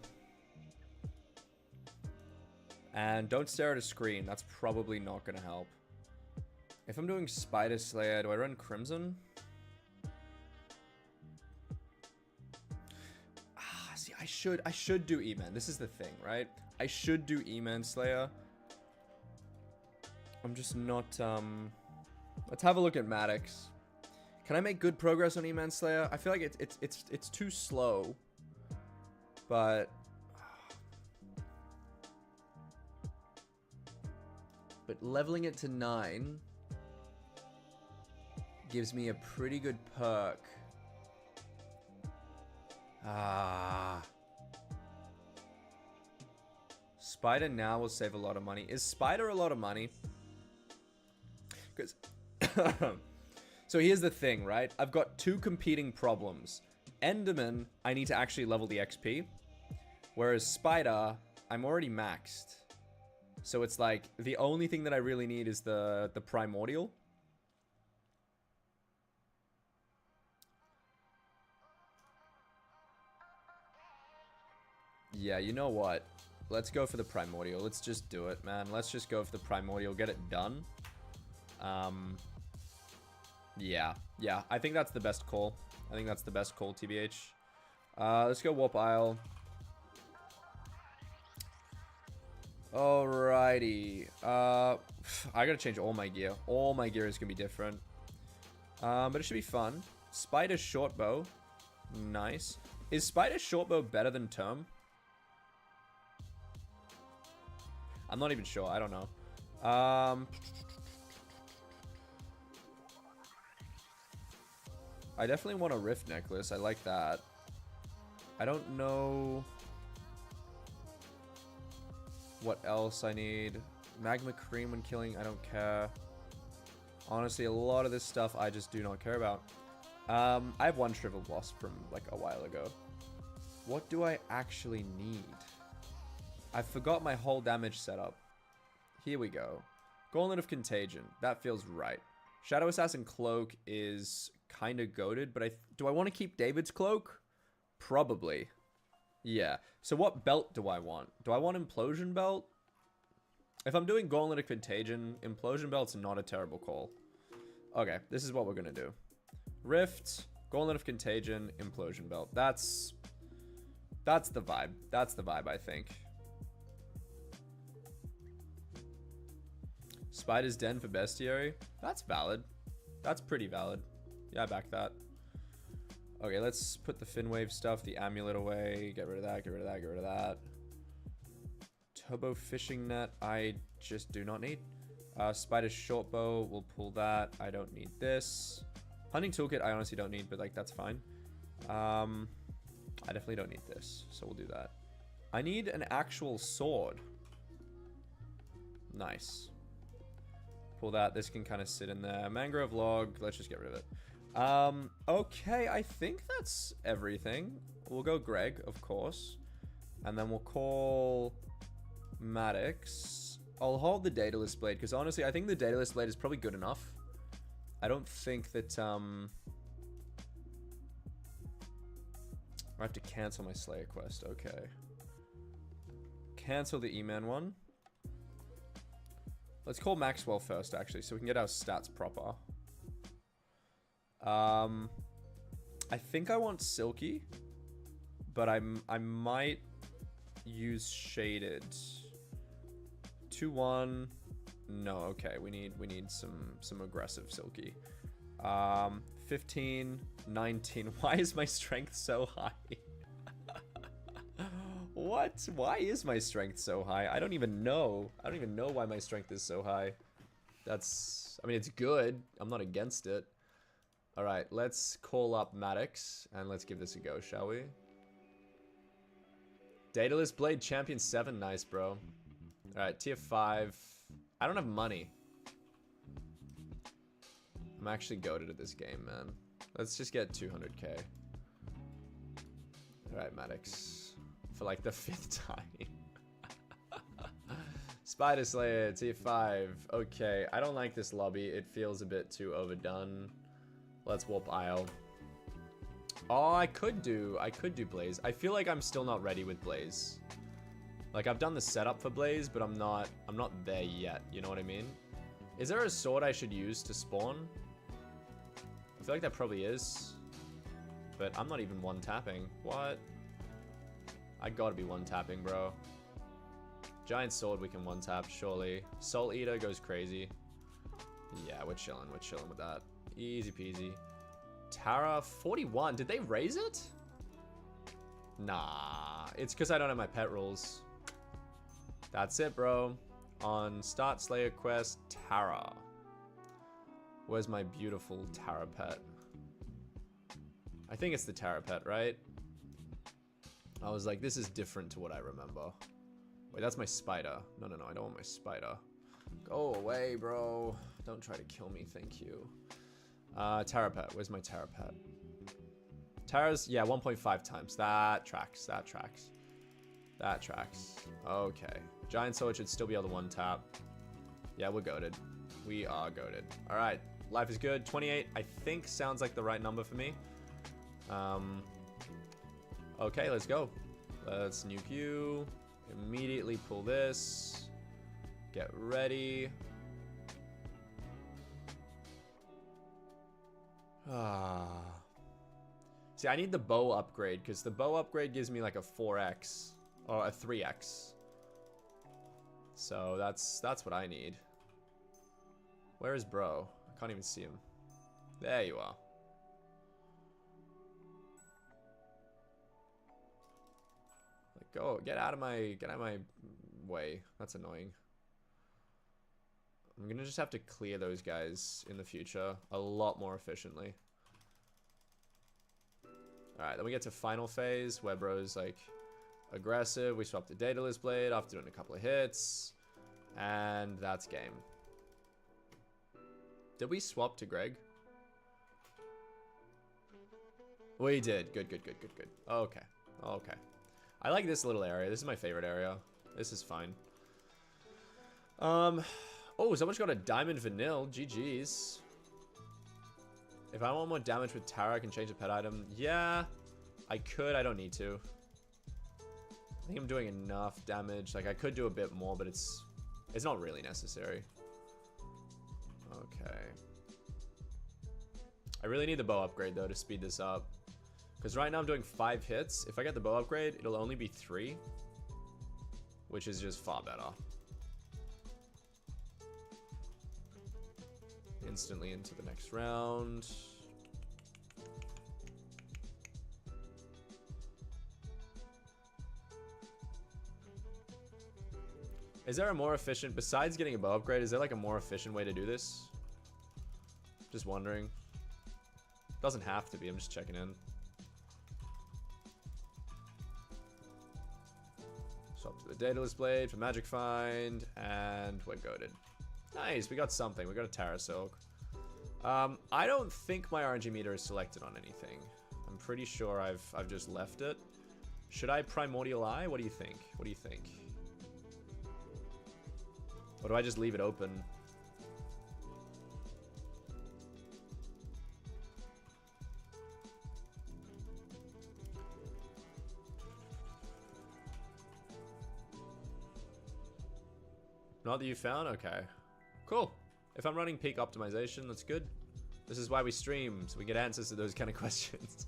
And don't stare at a screen. That's probably not going to help. If I'm doing Spider Slayer, do I run Crimson? See, I should do E-Man. This is the thing, right? I should do E-Man Slayer. I'm just not, Let's have a look at Maddox. Can I make good progress on E-Man Slayer? I feel like it's too slow. But leveling it to 9 gives me a pretty good perk. Spider now will save a lot of money. Is Spider a lot of money? Because so here's the thing, right? I've got two competing problems. Enderman, I need to actually level the XP. Whereas Spider, I'm already maxed. So it's like, the only thing that I really need is the Primordial. Yeah, you know what? Let's go for the Primordial. Let's just do it, man. Let's just go for the Primordial. Get it done. Yeah. I think that's the best call. I think that's the best call, TBH. Let's go Warp Isle. Alrighty. I gotta change all my gear. All my gear is gonna be different. But it should be fun. Spider Shortbow. Nice. Is Spider Shortbow better than Term? I'm not even sure. I don't know. I definitely want a Rift Necklace. I like that. I don't know what else I need. Magma Cream when killing, I don't care. Honestly, a lot of this stuff I just do not care about. I have one Shriveled Wasp from like a while ago. What do I actually need? I forgot my whole damage setup. Here we go. Gauntlet of Contagion. That feels right. Shadow Assassin Cloak is kind of goated, but do I want to keep David's Cloak? Probably. Yeah. So what belt do I want? Do I want Implosion Belt? If I'm doing Gauntlet of Contagion, Implosion Belt's not a terrible call. Okay, this is what we're gonna do. Rift, Gauntlet of Contagion, Implosion Belt. That's the vibe. That's the vibe, I think. Spider's Den for Bestiary. That's valid. That's pretty valid. Yeah, I back that. Okay, let's put the Finwave stuff, the amulet away. Get rid of that, get rid of that, get rid of that. Turbo Fishing Net, I just do not need. Spider's Shortbow, we'll pull that. I don't need this. Hunting Toolkit, I honestly don't need, but like, that's fine. I definitely don't need this, so we'll do that. I need an actual sword. Nice. Pull that. This can kind of sit in there. Mangrove Log, let's just get rid of it. Okay, I think that's everything. We'll go Greg, of course. And then we'll call Maddox. I'll hold the Daedalus Blade, because honestly, I think the Daedalus Blade is probably good enough. I don't think that, I have to cancel my Slayer quest. Okay. Cancel the E-Man one. Let's call Maxwell first, actually, so we can get our stats proper. I think I want Silky, but I might use Shaded. 2-1. No, okay, we need some aggressive Silky. 15, 19. Why is my strength so high? What? Why is my strength so high? I don't even know. I don't even know why my strength is so high. That's, I mean, it's good. I'm not against it. All right, let's call up Maddox and let's give this a go, shall we? Daedalus Blade Champion 7. Nice, bro. All right, tier 5. I don't have money. I'm actually goated at this game, man. Let's just get 200k. All right, Maddox. For like the 5th time. Spider Slayer, tier 5. Okay, I don't like this lobby. It feels a bit too overdone. Let's warp Isle. Oh, I could do Blaze. I feel like I'm still not ready with Blaze. Like, I've done the setup for Blaze, but I'm not there yet. You know what I mean? Is there a sword I should use to spawn? I feel like there probably is. But I'm not even one-tapping. What? I gotta be one-tapping, bro. Giant sword we can one-tap, surely. Soul Eater goes crazy. Yeah, we're chilling with that. Easy peasy. Tara, 41. Did they raise it? Nah, it's because I don't have my pet rules. That's it, bro. On Start Slayer Quest, Tara. Where's my beautiful Tara pet? I think it's the Tara pet, right? I was like, this is different to what I remember. Wait, that's my spider. No, I don't want my spider. Go away, bro. Don't try to kill me, thank you. Tara pet. Where's my Tara pet? Tara's, yeah, 1.5 times. That tracks. Okay. Giant sword should still be able to one-tap. Yeah, we're goated. We are goated. All right. Life is good. 28, I think, sounds like the right number for me. Okay, let's go. Let's nuke you. Immediately pull this. Get ready. See, I need the bow upgrade, because the bow upgrade gives me like a 4x. Or a 3x. So that's what I need. Where is bro? I can't even see him. There you are. Like, go, get out of my way. That's annoying. I'm gonna just have to clear those guys in the future a lot more efficiently. Alright, then we get to final phase where bro's like aggressive. We swap the Daedalus Blade after doing a couple of hits. And that's game. Did we swap to Greg? We did. Good. Okay. I like this little area. This is my favorite area. This is fine. Oh, someone's got a diamond vanilla. GG's. If I want more damage with Tara, I can change the pet item. Yeah, I could. I don't need to. I think I'm doing enough damage. Like, I could do a bit more, but it's It's not really necessary. Okay. I really need the bow upgrade, though, to speed this up. Because right now I'm doing 5 hits. If I get the bow upgrade, it'll only be 3. Which is just far better. Instantly into the next round. Is there a more efficient, besides getting a bow upgrade, is there like a more efficient way to do this? Just wondering. Doesn't have to be, I'm just checking in. Swap to the Daedalus Blade for Magic Find, and we're goated. Nice, we got something. We got a Terra Silk. I don't think my RNG meter is selected on anything. I'm pretty sure I've just left it. Should I Primordial Eye? What do you think? What do you think? Or do I just leave it open? Not that you found? Okay. Cool. If I'm running peak optimization, that's good. This is why we stream, so we get answers to those kind of questions.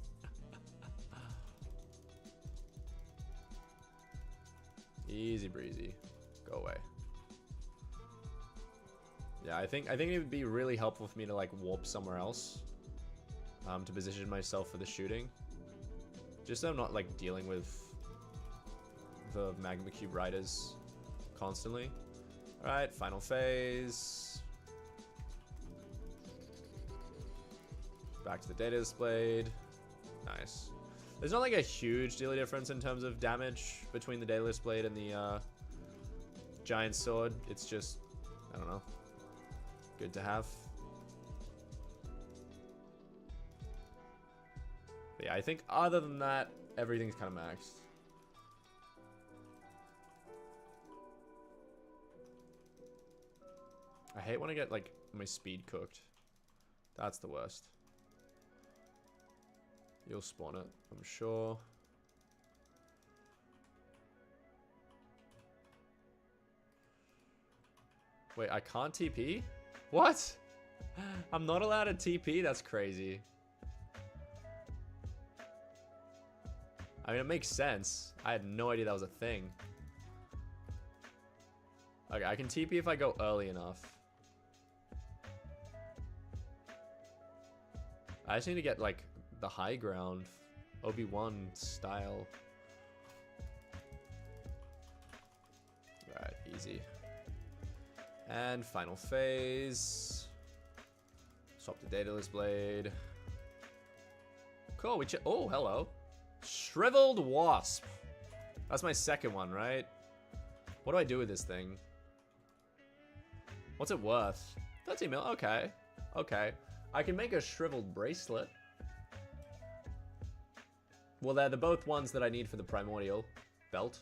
Easy breezy. Go away. Yeah, I think it would be really helpful for me to like warp somewhere else. To position myself for the shooting. Just so I'm not like dealing with the Magma Cube Riders constantly. Alright, final phase. Back to the Daedalus Blade. Nice. There's not like a huge deal of difference in terms of damage between the Daedalus Blade and the Giant Sword. It's just, I don't know, good to have. But yeah, I think other than that, everything's kind of maxed. I hate when I get, like, my speed cooked. That's the worst. You'll spawn it, I'm sure. Wait, I can't TP? What? I'm not allowed to TP? That's crazy. I mean, it makes sense. I had no idea that was a thing. Okay, I can TP if I go early enough. I just need to get, like, the high ground. Obi-Wan style. Right, easy. And final phase. Swap the Daedalus Blade. Cool, oh, hello. Shriveled Wasp. That's my second one, right? What do I do with this thing? What's it worth? 30 mil, okay. Okay. I can make a Shriveled Bracelet. Well, they're the both ones that I need for the Primordial Belt.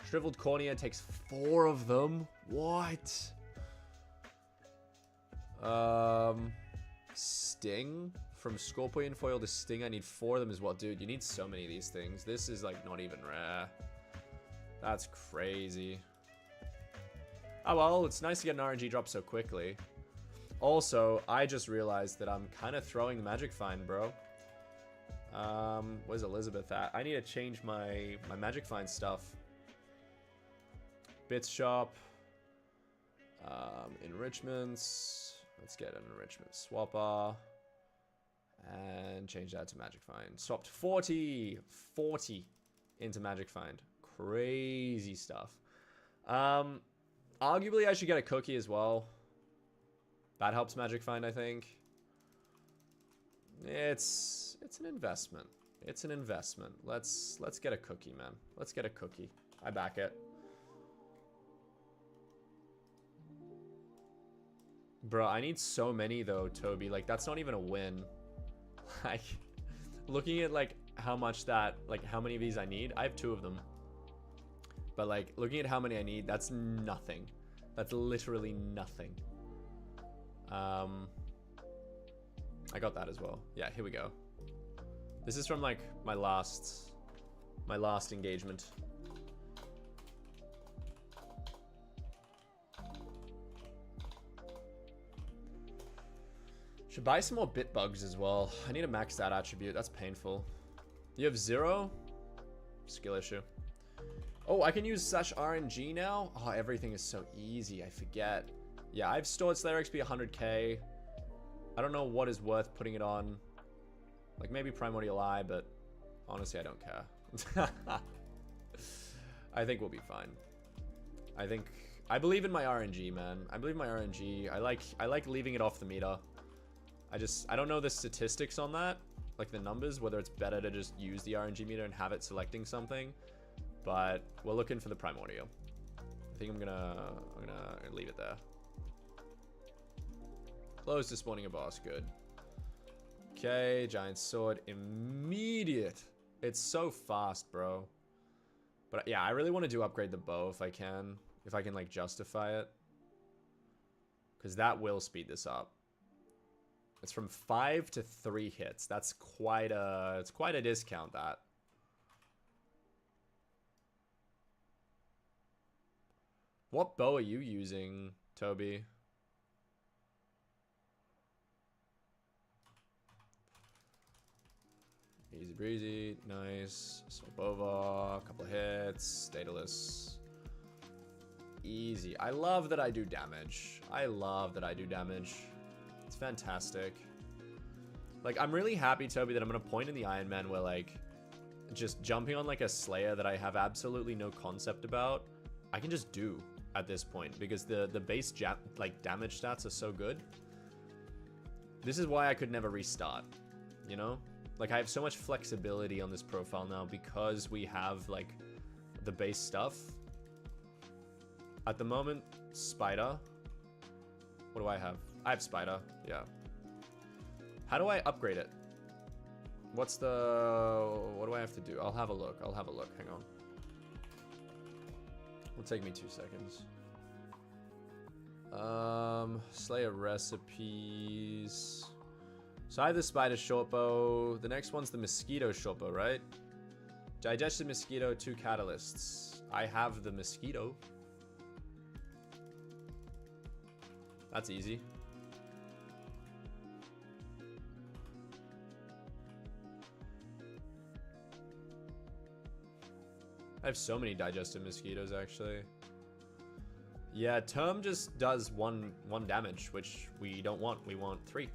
Shriveled Cornea takes 4 of them. What? Sting? From Scorpion Foil to Sting, I need 4 of them as well. Dude, you need so many of these things. This is, like, not even rare. That's crazy. Oh, well, it's nice to get an RNG drop so quickly. Also, I just realized that I'm kind of throwing the Magic Find, bro. Where's Elizabeth at? I need to change my Magic Find stuff. Bits shop. Enrichments. Let's get an enrichment swapper. And change that to Magic Find. Swapped 40 into Magic Find. Crazy stuff. Arguably, I should get a cookie as well. That helps Magic Find, I think. It's an investment. It's an investment. Let's get a cookie, man. Let's get a cookie. I back it. Bro, I need so many though, Toby. Like, that's not even a win. Like, looking at like how much that, like how many of these I need, I have 2 of them. But like, looking at how many I need, that's nothing. That's literally nothing. I got that as well. Yeah, here we go. This is from like my last engagement. Should buy some more bit bugs as well. I need to max that attribute. That's painful. You have 0? Skill issue. Oh, I can use /RNG now? Oh, everything is so easy. I forget. Yeah, I've stored Slayer XP 100k. I don't know what is worth putting it on. Like, maybe Primordial Eye, but honestly, I don't care. I think we'll be fine. I believe in my RNG, man. I believe in my RNG. I like leaving it off the meter. I don't know the statistics on that, like the numbers, whether it's better to just use the RNG meter and have it selecting something, but we're looking for the Primordial. I think I'm gonna leave it there. Close to spawning a boss, good. Okay, giant sword, immediate. It's so fast, bro. But yeah, I really want to do upgrade the bow if I can like justify it, because that will speed this up. It's from 5 to 3 hits. That's quite a discount, that. What bow are you using, Toby? Easy breezy, nice. Sobova, a couple of hits, Daedalus. Easy. I love that I do damage. It's fantastic. Like, I'm really happy, Toby, that I'm at a point in the Ironman where, like, just jumping on, like, a Slayer that I have absolutely no concept about, I can just do at this point, because the base damage stats are so good. This is why I could never restart, you know? Like, I have so much flexibility on this profile now because we have, like, the base stuff. At the moment, Spider. What do I have? I have Spider, yeah. How do I upgrade it? What do I have to do? I'll have a look, hang on. It'll take me 2 seconds. Slayer recipes. So I have the Spider shortbow. The next one's the Mosquito shortbow, right? Digested Mosquito, 2 catalysts. I have the Mosquito. That's easy. I have so many digested mosquitoes, actually. Yeah, Term just does one damage, which we don't want. We want 3.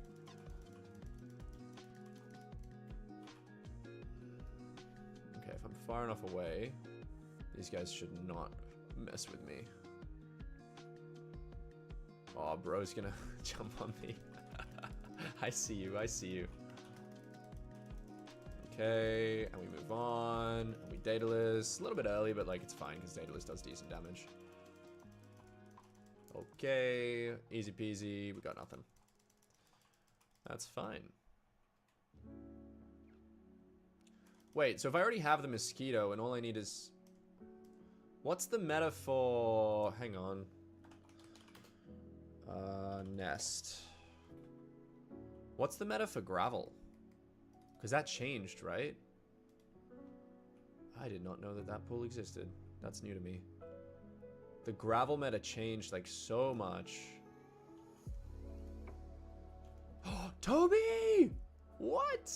Okay, if I'm far enough away, these guys should not mess with me. Oh, bro's gonna jump on me. I see you. Okay, and we move on. And we Daedalus. A little bit early, but like it's fine because Daedalus does decent damage. Okay, easy peasy. We got nothing. That's fine. Wait, so if I already have the Mosquito and all I need is... What's the meta for... Hang on. Nest. What's the meta for Gravel? Because that changed, right? I did not know that that pool existed. That's new to me. The Gravel meta changed like so much. Oh, Toby! What?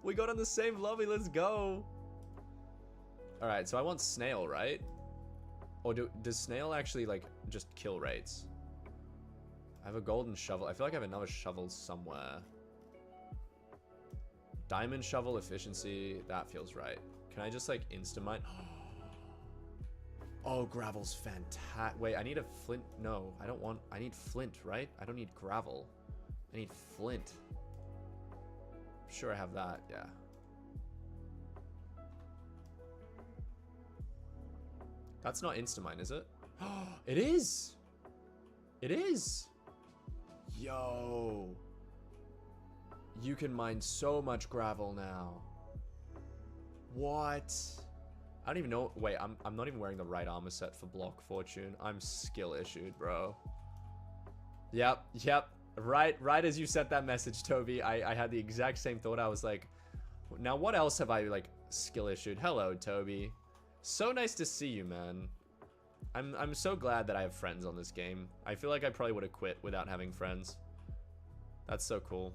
We got on the same lobby, let's go. Alright, so I want Snail, right? Or does Snail actually like just kill raids? I have a golden shovel. I feel like I have another shovel somewhere. Diamond shovel efficiency. That feels right. Can I just like insta-mine? Oh, gravel's fantastic. Wait, I need a flint. No, I don't want... I need flint, right? I don't need gravel. I need flint. I'm sure I have that, yeah. That's not insta-mine, is it? It is! It is! Yo! You can mine so much gravel now. What? I don't even know. Wait, I'm not even wearing the right armor set for Block Fortune. I'm skill issued, bro. Yep. Right as you sent that message, Toby, I had the exact same thought. I was like, now what else have I like skill issued? Hello, Toby. So nice to see you, man. I'm so glad that I have friends on this game. I feel like I probably would have quit without having friends. That's so cool.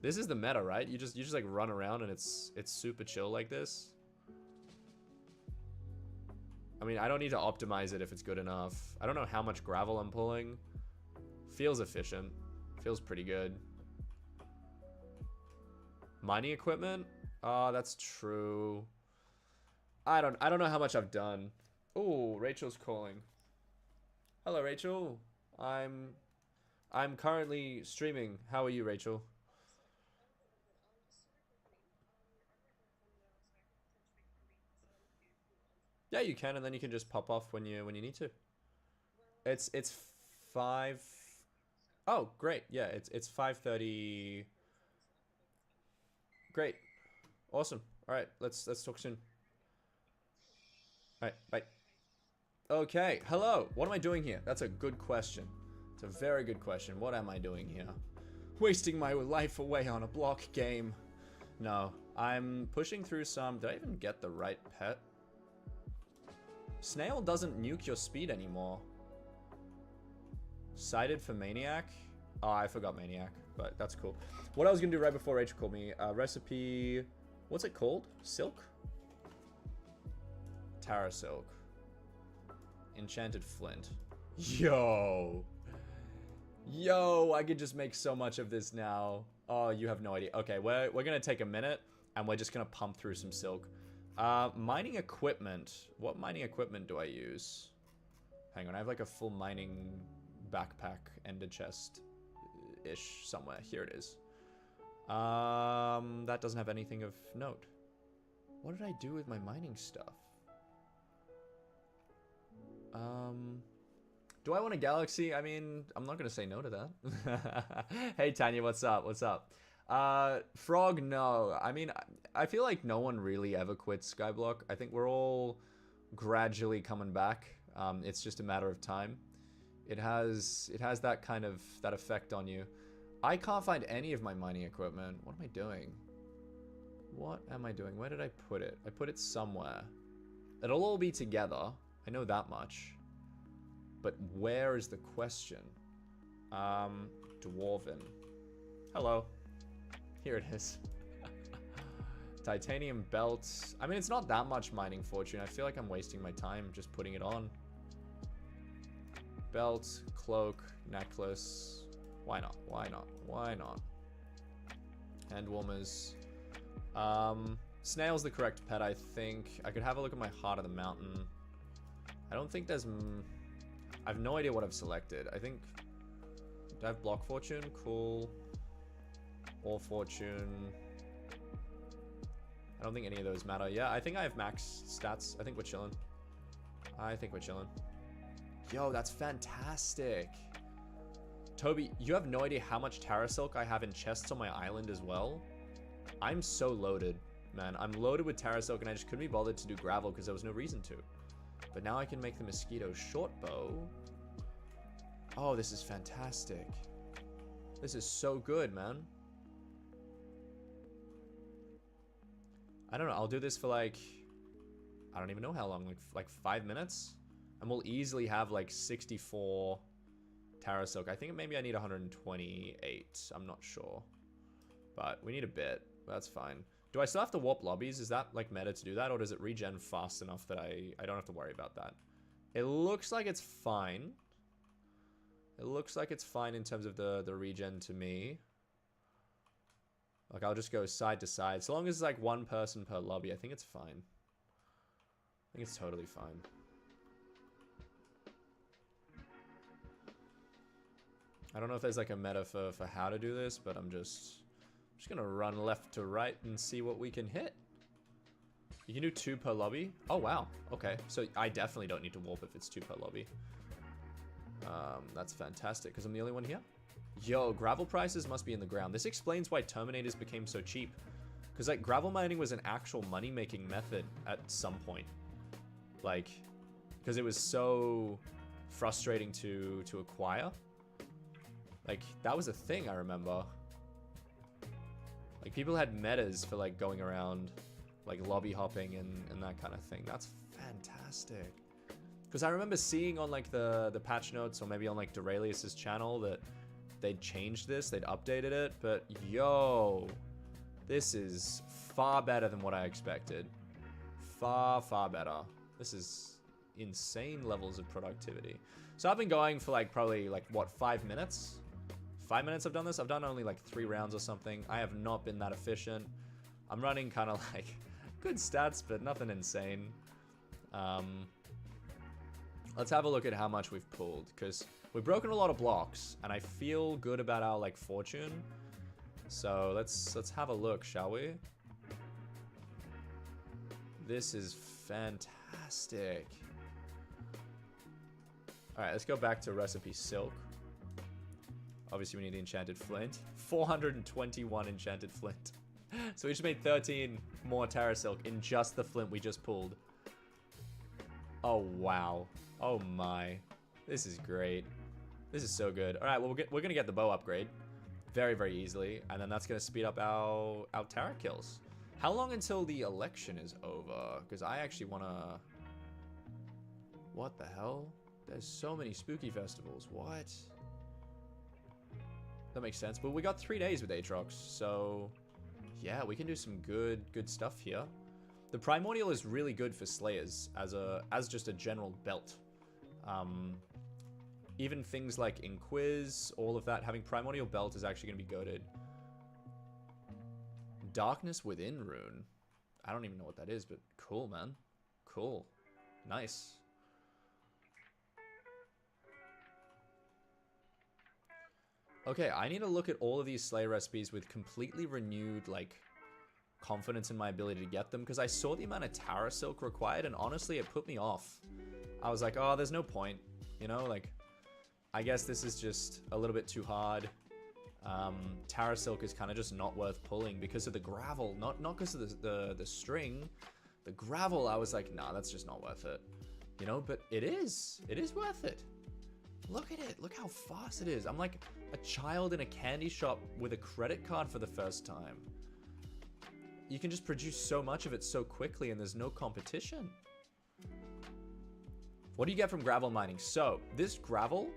This is the meta, right? You just like run around and it's super chill like this. I mean, I don't need to optimize it if it's good enough. I don't know how much gravel I'm pulling. Feels efficient. Feels pretty good. Mining equipment? That's true. I don't know how much I've done. Oh, Rachel's calling. Hello, Rachel. I'm currently streaming. How are you, Rachel? Yeah, you can, and then you can just pop off when you need to. It's 5. Oh, great. Yeah, it's 5:30. Great. Awesome. All right, let's talk soon. All right, bye. Okay, hello. What am I doing here? That's a good question. It's a very good question. What am I doing here? Wasting my life away on a block game. No, I'm pushing through some... Did I even get the right pet? Snail doesn't nuke your speed anymore. Cited for Maniac? Oh, I forgot Maniac, but that's cool. What I was going to do right before Rachel called me, recipe... What's it called? Silk? Tara Silk. Enchanted Flint. Yo! Yo, I could just make so much of this now. Oh, you have no idea. Okay, we're going to take a minute, and we're just going to pump through some silk. Mining equipment. What mining equipment do I use? Hang on, I have like a full mining backpack and a chest-ish somewhere. Here it is. That doesn't have anything of note. What did I do with my mining stuff? Do I want a galaxy? I mean, I'm not gonna say no to that. Hey Tanya, what's up? What's up? Frog, no. I mean, I feel like no one really ever quits Skyblock. I think we're all gradually coming back. It's just a matter of time. It has that kind of, that effect on you. I can't find any of my mining equipment. What am I doing? What am I doing? Where did I put it? I put it somewhere. It'll all be together. I know that much. But where is the question? Dwarven. Hello. Here it is. Titanium belts. I mean, it's not that much mining fortune. I feel like I'm wasting my time just putting it on. Belt, cloak, necklace. Why not? Why not? Why not? Hand warmers. Snail's the correct pet, I think. I could have a look at my Heart of the Mountain. I don't think there's... I have no idea what I've selected. I think... Do I have block fortune? Cool. All fortune. I don't think any of those matter. Yeah, I think I have max stats. I think we're chilling. I think we're chilling. Yo, that's fantastic. Toby, you have no idea how much Tara Silk I have in chests on my island as well. I'm so loaded, man. I'm loaded with Tara Silk and I just couldn't be bothered to do gravel because there was no reason to. But now I can make the mosquito short bow. Oh, this is fantastic. This is so good, man. I don't know. I'll do this for like... I don't even know how long. Like 5 minutes? And we'll easily have like 64 Tara Silk. I think maybe I need 128. I'm not sure. But we need a bit. That's fine. Do I still have to warp lobbies? Is that like meta to do that? Or does it regen fast enough that I don't have to worry about that? It looks like it's fine. It looks like it's fine in terms of the regen to me. Like I'll just go side to side. So long as it's like one person per lobby, I think it's fine. I think it's totally fine. I don't know if there's like a meta for how to do this, but I'm just gonna run left to right and see what we can hit. You can do 2 per lobby. Oh wow, okay. So I definitely don't need to warp if it's 2 per lobby. That's fantastic, because I'm the only one here. Yo, gravel prices must be in the ground. This explains why Terminators became so cheap. Because like gravel mining was an actual money-making method at some point. Like, because it was so frustrating to acquire. Like, that was a thing, I remember. Like, people had metas for, like, going around, like, lobby hopping and that kind of thing. That's fantastic. Because I remember seeing on, like, the patch notes, or maybe on, like, Duralius's channel, that they'd changed this, they'd updated it, but yo, this is far better than what I expected. Far, far better. This is insane levels of productivity. So I've been going for like probably like what, 5 minutes? 5 minutes I've done this? I've done only like 3 rounds or something. I have not been that efficient. I'm running kind of like good stats, but nothing insane. Let's have a look at how much we've pulled, because we've broken a lot of blocks, and I feel good about our like fortune. So let's have a look, shall we? This is fantastic. All right, let's go back to recipe silk. Obviously, we need the enchanted flint. 421 enchanted flint. So we just made 13 more Terra Silk in just the flint we just pulled. Oh, wow. Oh, my. This is great. This is so good. All right, well, we're going to get the bow upgrade very, very easily. And then that's going to speed up our Terra kills. How long until the election is over? Because I actually want to... What the hell? There's so many spooky festivals. What? That makes sense. But we got 3 days with Aatrox, so... Yeah, we can do some good stuff here. The Primordial is really good for Slayers as just a general belt. Even things like Inquiz, all of that, having Primordial Belt is actually going to be goated. Darkness Within Rune. I don't even know what that is, but cool, man. Cool. Nice. Okay, I need to look at all of these Slay recipes with completely renewed, like, confidence in my ability to get them, because I saw the amount of Terra Silk required, and honestly, it put me off. I was like, oh, there's no point, you know, like, I guess this is just a little bit too hard. Terra Silk is kind of just not worth pulling because of the gravel, not because of the string. The gravel, I was like, nah, that's just not worth it, you know, but it is worth it. Look at it. Look how fast it is. I'm like a child in a candy shop with a credit card for the first time. You can just produce so much of it so quickly and there's no competition. What do you get from gravel mining? So, this gravel,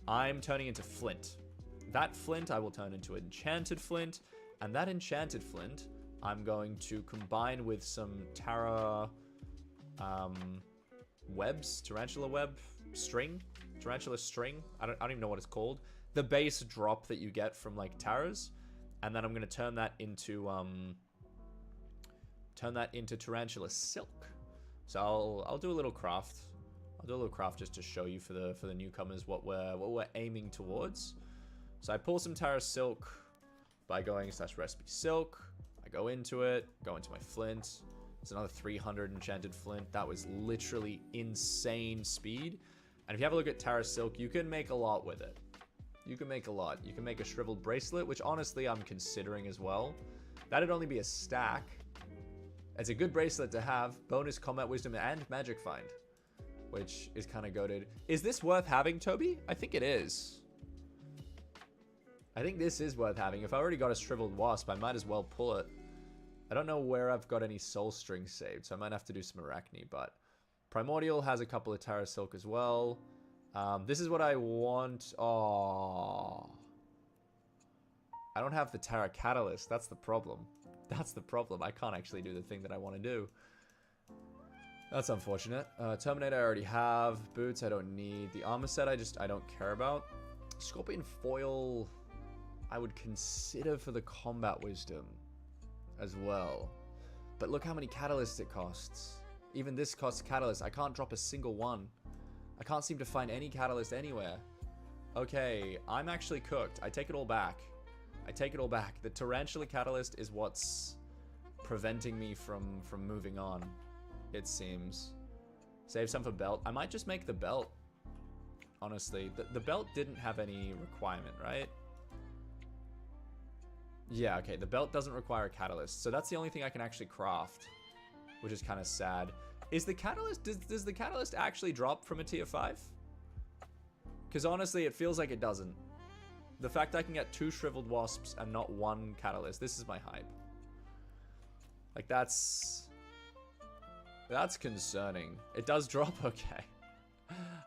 I'm turning into flint. That flint I will turn into enchanted flint. And that enchanted flint, I'm going to combine with some Terra webs, tarantula web string. Tarantula string. I don't even know what it's called. The base drop that you get from like Terras, and then I'm gonna turn that into tarantula silk. So I'll do a little craft. I'll do a little craft just to show you for the newcomers what we're aiming towards. So I pull some Terra silk by going /recipe silk. I go into it, go into my flint. It's another 300 enchanted flint. That was literally insane speed. And if you have a look at Terra Silk, you can make a lot with it. You can make a lot. You can make a shriveled bracelet, which honestly I'm considering as well. That'd only be a stack. It's a good bracelet to have. Bonus combat wisdom and magic find, which is kind of goated. Is this worth having, Toby? I think it is. I think this is worth having. If I already got a shriveled wasp, I might as well pull it. I don't know where I've got any soul strings saved, so I might have to do some Arachne, but... Primordial has a couple of Terra Silk as well. This is what I want. Oh, I don't have the Terra Catalyst. That's the problem. That's the problem. I can't actually do the thing that I want to do. That's unfortunate. Terminator I already have. Boots I don't need. The armor set I don't care about. Scorpion Foil I would consider for the combat wisdom as well. But look how many catalysts it costs. Even this costs catalyst. I can't drop a single one. I can't seem to find any catalyst anywhere. Okay, I'm actually cooked. I take it all back. I take it all back. The tarantula catalyst is what's preventing me from moving on, it seems. Save some for belt. I might just make the belt. Honestly, the belt didn't have any requirement, right? Yeah, okay, the belt doesn't require a catalyst. So that's the only thing I can actually craft, which is kind of sad. Is the catalyst, does the catalyst actually drop from a tier 5? Because honestly, it feels like it doesn't. The fact I can get 2 shriveled wasps and not 1 catalyst, this is my hype. Like, that's concerning. It does drop, okay.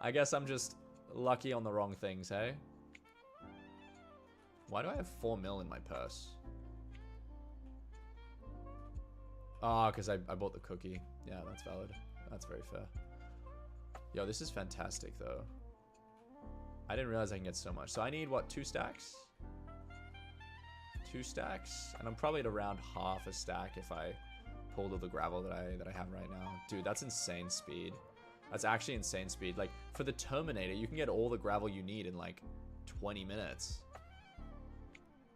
I guess I'm just lucky on the wrong things, hey? Why do I have 4 mil in my purse? Oh, because I bought the cookie. Yeah, that's valid. That's very fair. Yo, this is fantastic, though. I didn't realize I can get so much. So I need, what, 2 stacks? 2 stacks? And I'm probably at around half a stack if I pulled all the gravel that I have right now. Dude, that's insane speed. That's actually insane speed. Like, for the Terminator, you can get all the gravel you need in, like, 20 minutes.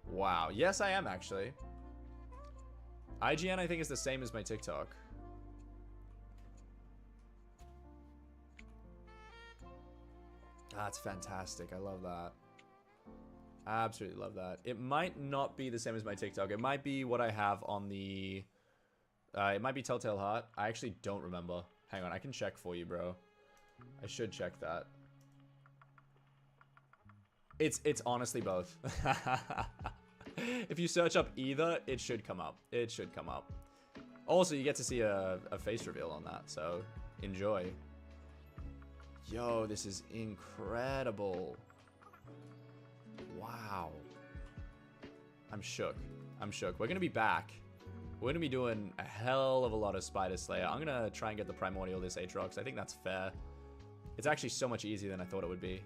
Wow. Yes, I am, actually. IGN, I think, is the same as my TikTok. That's fantastic. I love that. I absolutely love that. It might not be the same as my TikTok. It might be what I have on the... it might be Telltale Heart. I actually don't remember. Hang on, I can check for you, bro. I should check that. It's honestly both. If you search up either, it should come up. It should come up. Also, you get to see a face reveal on that, so enjoy. Yo, this is incredible. Wow. I'm shook. I'm shook. We're going to be back. We're going to be doing a hell of a lot of Spider Slayer. I'm going to try and get the Primordial this Aatrox. I think that's fair. It's actually so much easier than I thought it would be.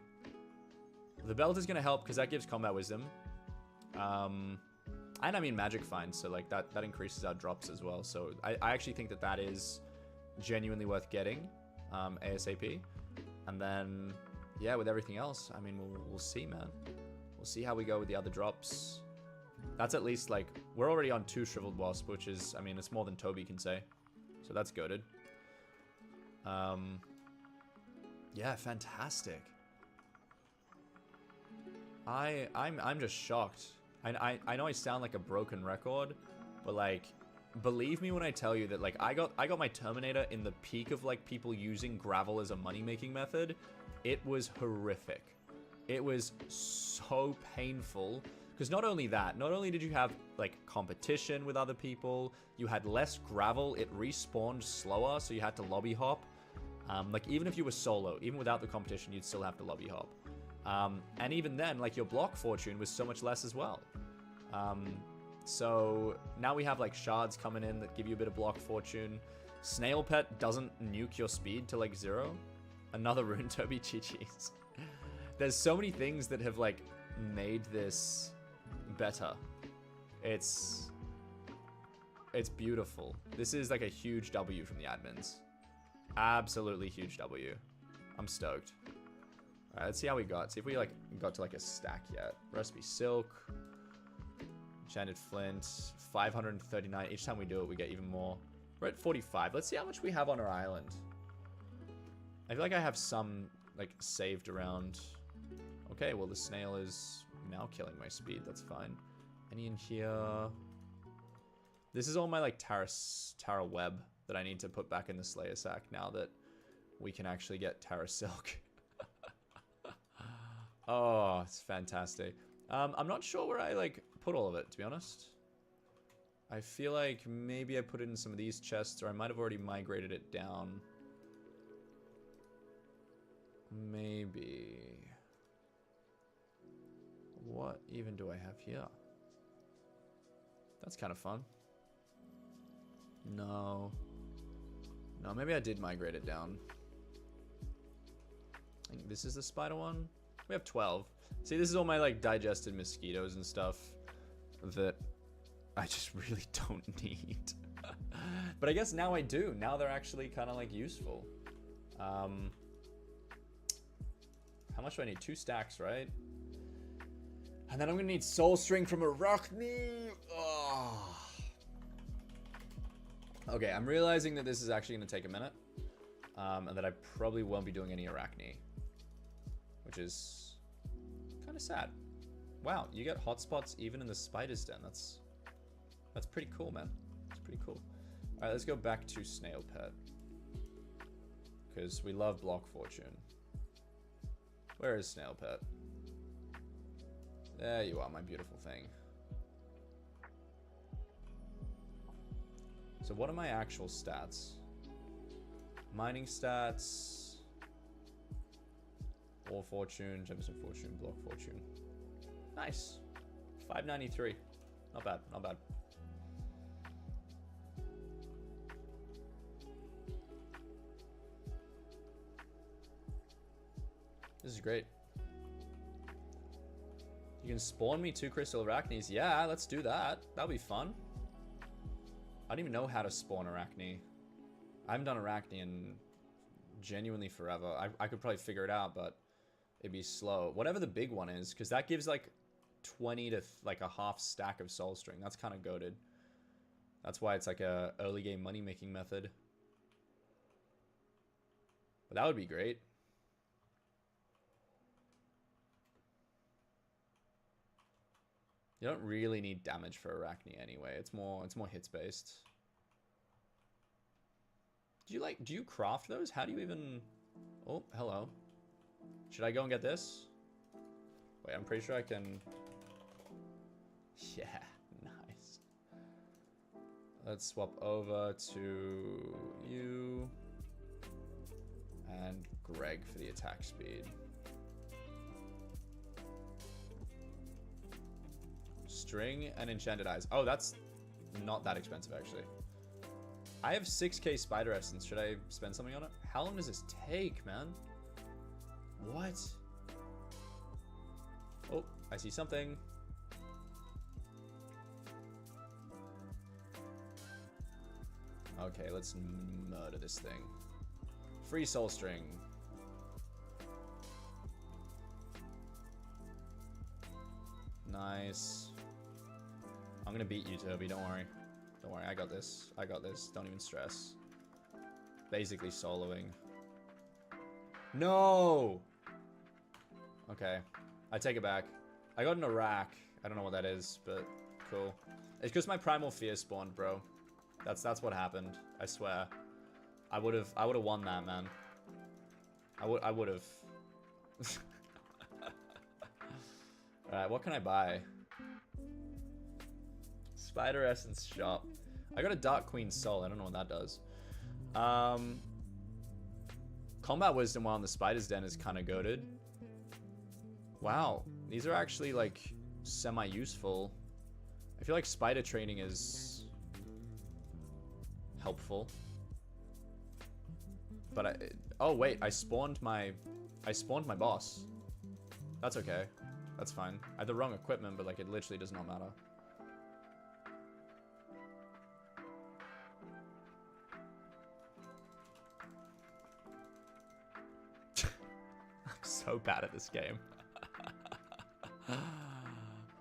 The belt is going to help because that gives combat wisdom. And I mean magic find, so like that increases our drops as well. So I actually think that is genuinely worth getting ASAP. And then, yeah, with everything else, I mean, we'll see, man. We'll see how we go with the other drops. That's at least, like, we're already on 2 Shriveled Wasp, which is, I mean, it's more than Toby can say. So that's goated. Yeah, fantastic. I'm just shocked. I know I sound like a broken record, but, like, believe me when I tell you that, like, I got my Terminator in the peak of, like, people using gravel as a money-making method. It was horrific. It was so painful. Because not only that, not only did you have, like, competition with other people, you had less gravel, it respawned slower, so you had to lobby hop. Like, even if you were solo, even without the competition, you'd still have to lobby hop. And even then, like, your block fortune was so much less as well. So now we have, like, shards coming in that give you a bit of block fortune. Snail Pet doesn't nuke your speed to, like, 0. Another rune, Toby, GG's. There's so many things that have, like, made this better. It's beautiful. This is, like, a huge W from the admins. Absolutely huge W. I'm stoked. Alright, let's see how we got. See if we, like, got to, like, a stack yet. Recipe Silk. Enchanted Flint. 539. Each time we do it, we get even more. We're at 45. Let's see how much we have on our island. I feel like I have some, like, saved around. Okay, well, the snail is now killing my speed. That's fine. Any in here? This is all my, like, Tara Web that I need to put back in the Slayer sack now that we can actually get Tara Silk. Oh, it's fantastic. I'm not sure where I, like, put all of it, to be honest. I feel like maybe I put it in some of these chests, or I might have already migrated it down. Maybe. What even do I have here? That's kind of fun. No. No, maybe I did migrate it down. I think this is the spider one. We have 12. See, this is all my, like, digested mosquitoes and stuff that I just really don't need. But I guess now I do. Now they're actually kind of, like, useful. How much do I need? 2 stacks, right? And then I'm gonna need Soul String from Arachne. Oh. Okay, I'm realizing that this is actually gonna take a minute. And that I probably won't be doing any Arachne. Which is kind of sad. Wow, you get hotspots even in the spider's den. That's pretty cool, man. It's pretty cool. Alright, let's go back to Snail Pet. Because we love block fortune. Where is Snail Pet? There you are, my beautiful thing. So what are my actual stats? Mining stats. War fortune, gemstone fortune, block fortune. Nice. 593. Not bad, not bad. This is great. You can spawn me 2 crystal arachnes. Yeah, let's do that. That'll be fun. I don't even know how to spawn arachne. I haven't done arachne in genuinely forever. I could probably figure it out, but it'd be slow. Whatever the big one is, because that gives like 20 to like a half stack of soul string. That's kind of goated. That's why it's like a early game money making method. But that would be great. You don't really need damage for arachne anyway. It's more hits based. Do you craft those? How do you even... Oh, hello. Should I go and get this? Wait, I'm pretty sure I can... Yeah, nice. Let's swap over to you. And Greg for the attack speed. String and enchanted eyes. Oh, that's not that expensive, actually. I have 6k spider essence. Should I spend something on it? How long does this take, man? What? Oh, I see something. Okay, let's murder this thing. Free soul string. Nice. I'm gonna beat you, Toby. Don't worry. Don't worry. I got this. I got this. Don't even stress. Basically soloing. No! Okay. I take it back. I got an Iraq. I don't know what that is, but cool. It's because my Primal Fear spawned, bro. That's what happened. I swear. I would have won that, man. I would have. Alright, what can I buy? Spider Essence shop. I got a Dark Queen Soul. I don't know what that does. Combat Wisdom while in the Spider's Den is kind of goated. Wow. These are actually, like, semi-useful. I feel like Spider Training is helpful. But oh, wait. I spawned my boss. That's okay. That's fine. I had the wrong equipment, but, like, it literally does not matter. So bad at this game.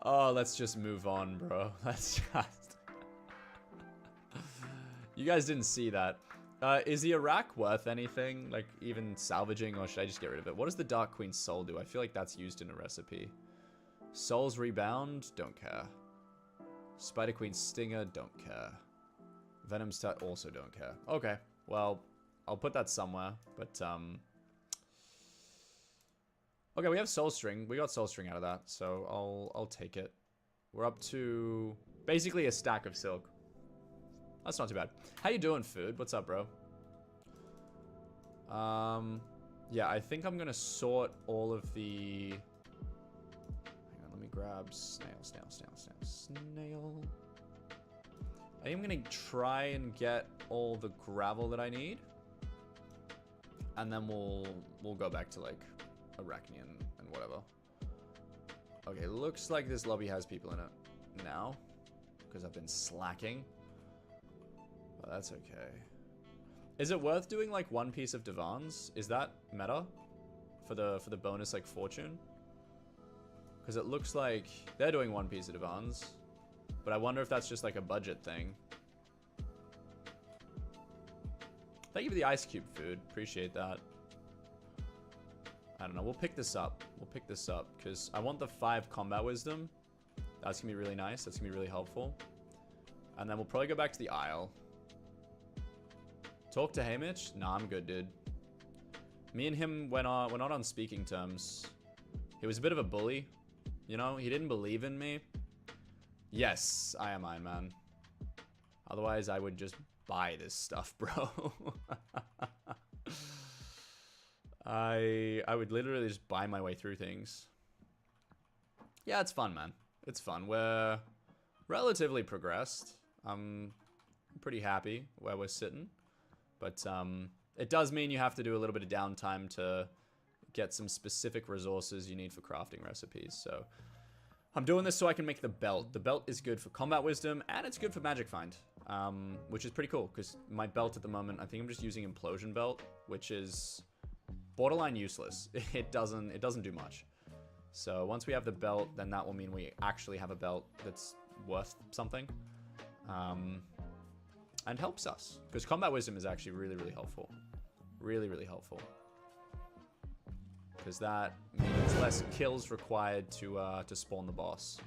Oh, let's just move on, bro. Let's just... You guys didn't see that. Is the Iraq worth anything? Like, even salvaging, or should I just get rid of it? What does the Dark Queen Soul do? I feel like that's used in a recipe. Soul's Rebound? Don't care. Spider Queen Stinger? Don't care. Venom Stat? Also don't care. Okay, well, I'll put that somewhere, but, okay, we have Soul String. We got Soul String out of that, so I'll take it. We're up to basically a stack of silk. That's not too bad. How you doing, Food? What's up, bro? Yeah, I think I'm gonna sort all of the... Hang on, let me grab snail. I think I'm gonna try and get all the gravel that I need. And then we'll go back to, like, Arachne and whatever. Okay, looks like this lobby has people in it now, because I've been slacking. But that's okay. Is it worth doing like one piece of Divans? Is that meta for the bonus like fortune? Because it looks like they're doing one piece of Divans, but I wonder if that's just like a budget thing. Thank you for the ice cube, Food. Appreciate that. I don't know. We'll pick this up. We'll pick this up because I want the 5 combat wisdom. That's going to be really nice. That's going to be really helpful. And then we'll probably go back to the Isle. Talk to Hamish? Nah, I'm good, dude. Me and him we're not on speaking terms. He was a bit of a bully. You know, he didn't believe in me. Yes, I am Iron Man. Otherwise, I would just buy this stuff, bro. I would literally just buy my way through things. Yeah, it's fun, man. It's fun. We're relatively progressed. I'm pretty happy where we're sitting. But it does mean you have to do a little bit of downtime to get some specific resources you need for crafting recipes. So I'm doing this so I can make the belt. The belt is good for combat wisdom, and it's good for magic find, which is pretty cool, because my belt at the moment, I think I'm just using implosion belt, which is borderline useless. It doesn't do much. So once we have the belt, then that will mean we actually have a belt that's worth something, and helps us, because combat wisdom is actually really, really helpful. Really, really helpful. Because that means less kills required to spawn the boss,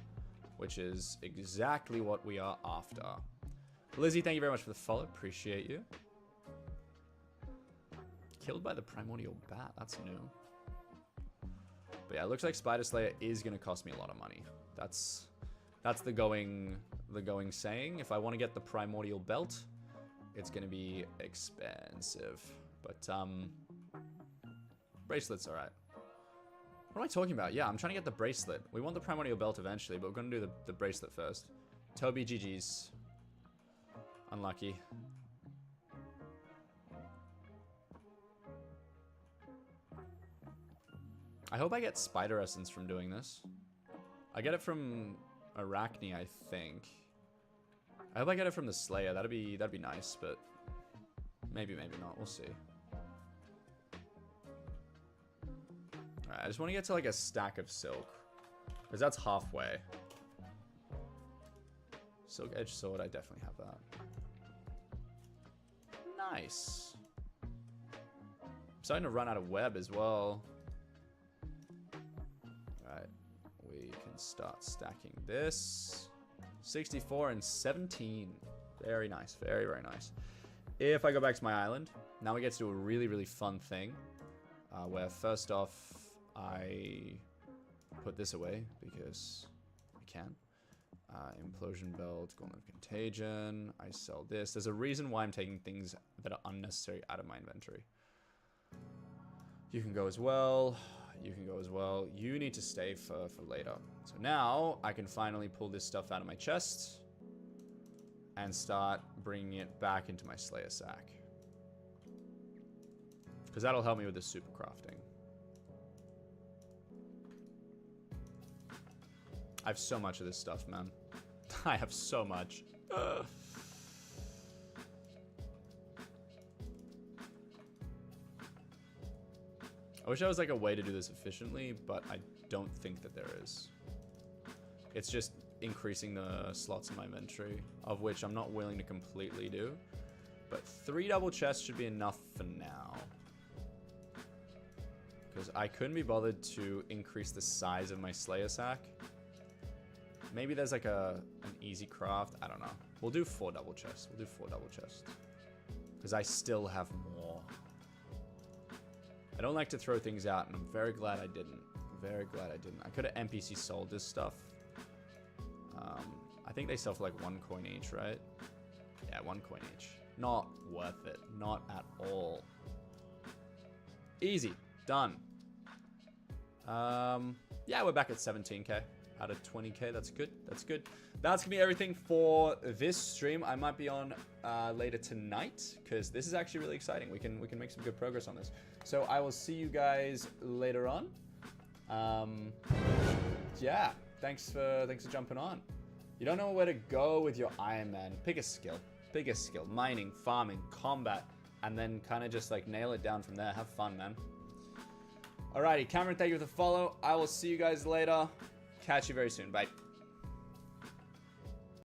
which is exactly what we are after. Lizzie, thank you very much for the follow. Appreciate you. Killed by the primordial bat. That's new. But yeah, it looks like Spider Slayer is going to cost me a lot of money. That's the going saying. If I want to get the primordial belt, it's going to be expensive. But bracelet's all right. What am I talking about? Yeah, I'm trying to get the bracelet. We want the primordial belt eventually, but we're going to do the bracelet first. Toby, GG's. Unlucky. I hope I get spider essence from doing this. I get it from Arachne, I think. I hope I get it from the Slayer. That'd be nice, but maybe not. We'll see. Alright, I just want to get to like a stack of silk, because that's halfway. Silk edge sword, I definitely have that. Nice. I'm starting to run out of web as well. Alright, we can start stacking this. 64 and 17. Very nice, very, very nice. If I go back to my island, now we get to do a really, really fun thing. Where first off, I put this away because I can. Implosion belt, golden contagion. I sell this. There's a reason why I'm taking things that are unnecessary out of my inventory. You can go as well. You can go as well. You need to stay for later. So now I can finally pull this stuff out of my chest and start bringing it back into my Slayer sack. Because that'll help me with the super crafting. I have so much of this stuff, man. I have so much. Ugh. I wish there was like a way to do this efficiently, but I don't think that there is. It's just increasing the slots in my inventory, of which I'm not willing to completely do. But 3 double chests should be enough for now. Because I couldn't be bothered to increase the size of my Slayer sack. Maybe there's like an easy craft. I don't know. We'll do 4 double chests. We'll do 4 double chests. Because I still have more. I don't like to throw things out, and I'm very glad I didn't. Very glad I didn't. I could have NPC sold this stuff. I think they sell for like 1 coin each, right? Yeah, 1 coin each. Not worth it. Not at all. Easy. Done. Yeah, we're back at 17k out of 20k. That's good. That's good. That's gonna be everything for this stream. I might be on later tonight, because this is actually really exciting. We can make some good progress on this. So I will see you guys later on. Yeah, thanks for jumping on. You don't know where to go with your Ironman. Pick a skill. Pick a skill. Mining, farming, combat, and then kind of just like nail it down from there. Have fun, man. Alrighty, Cameron, thank you for the follow. I will see you guys later. Catch you very soon. Bye.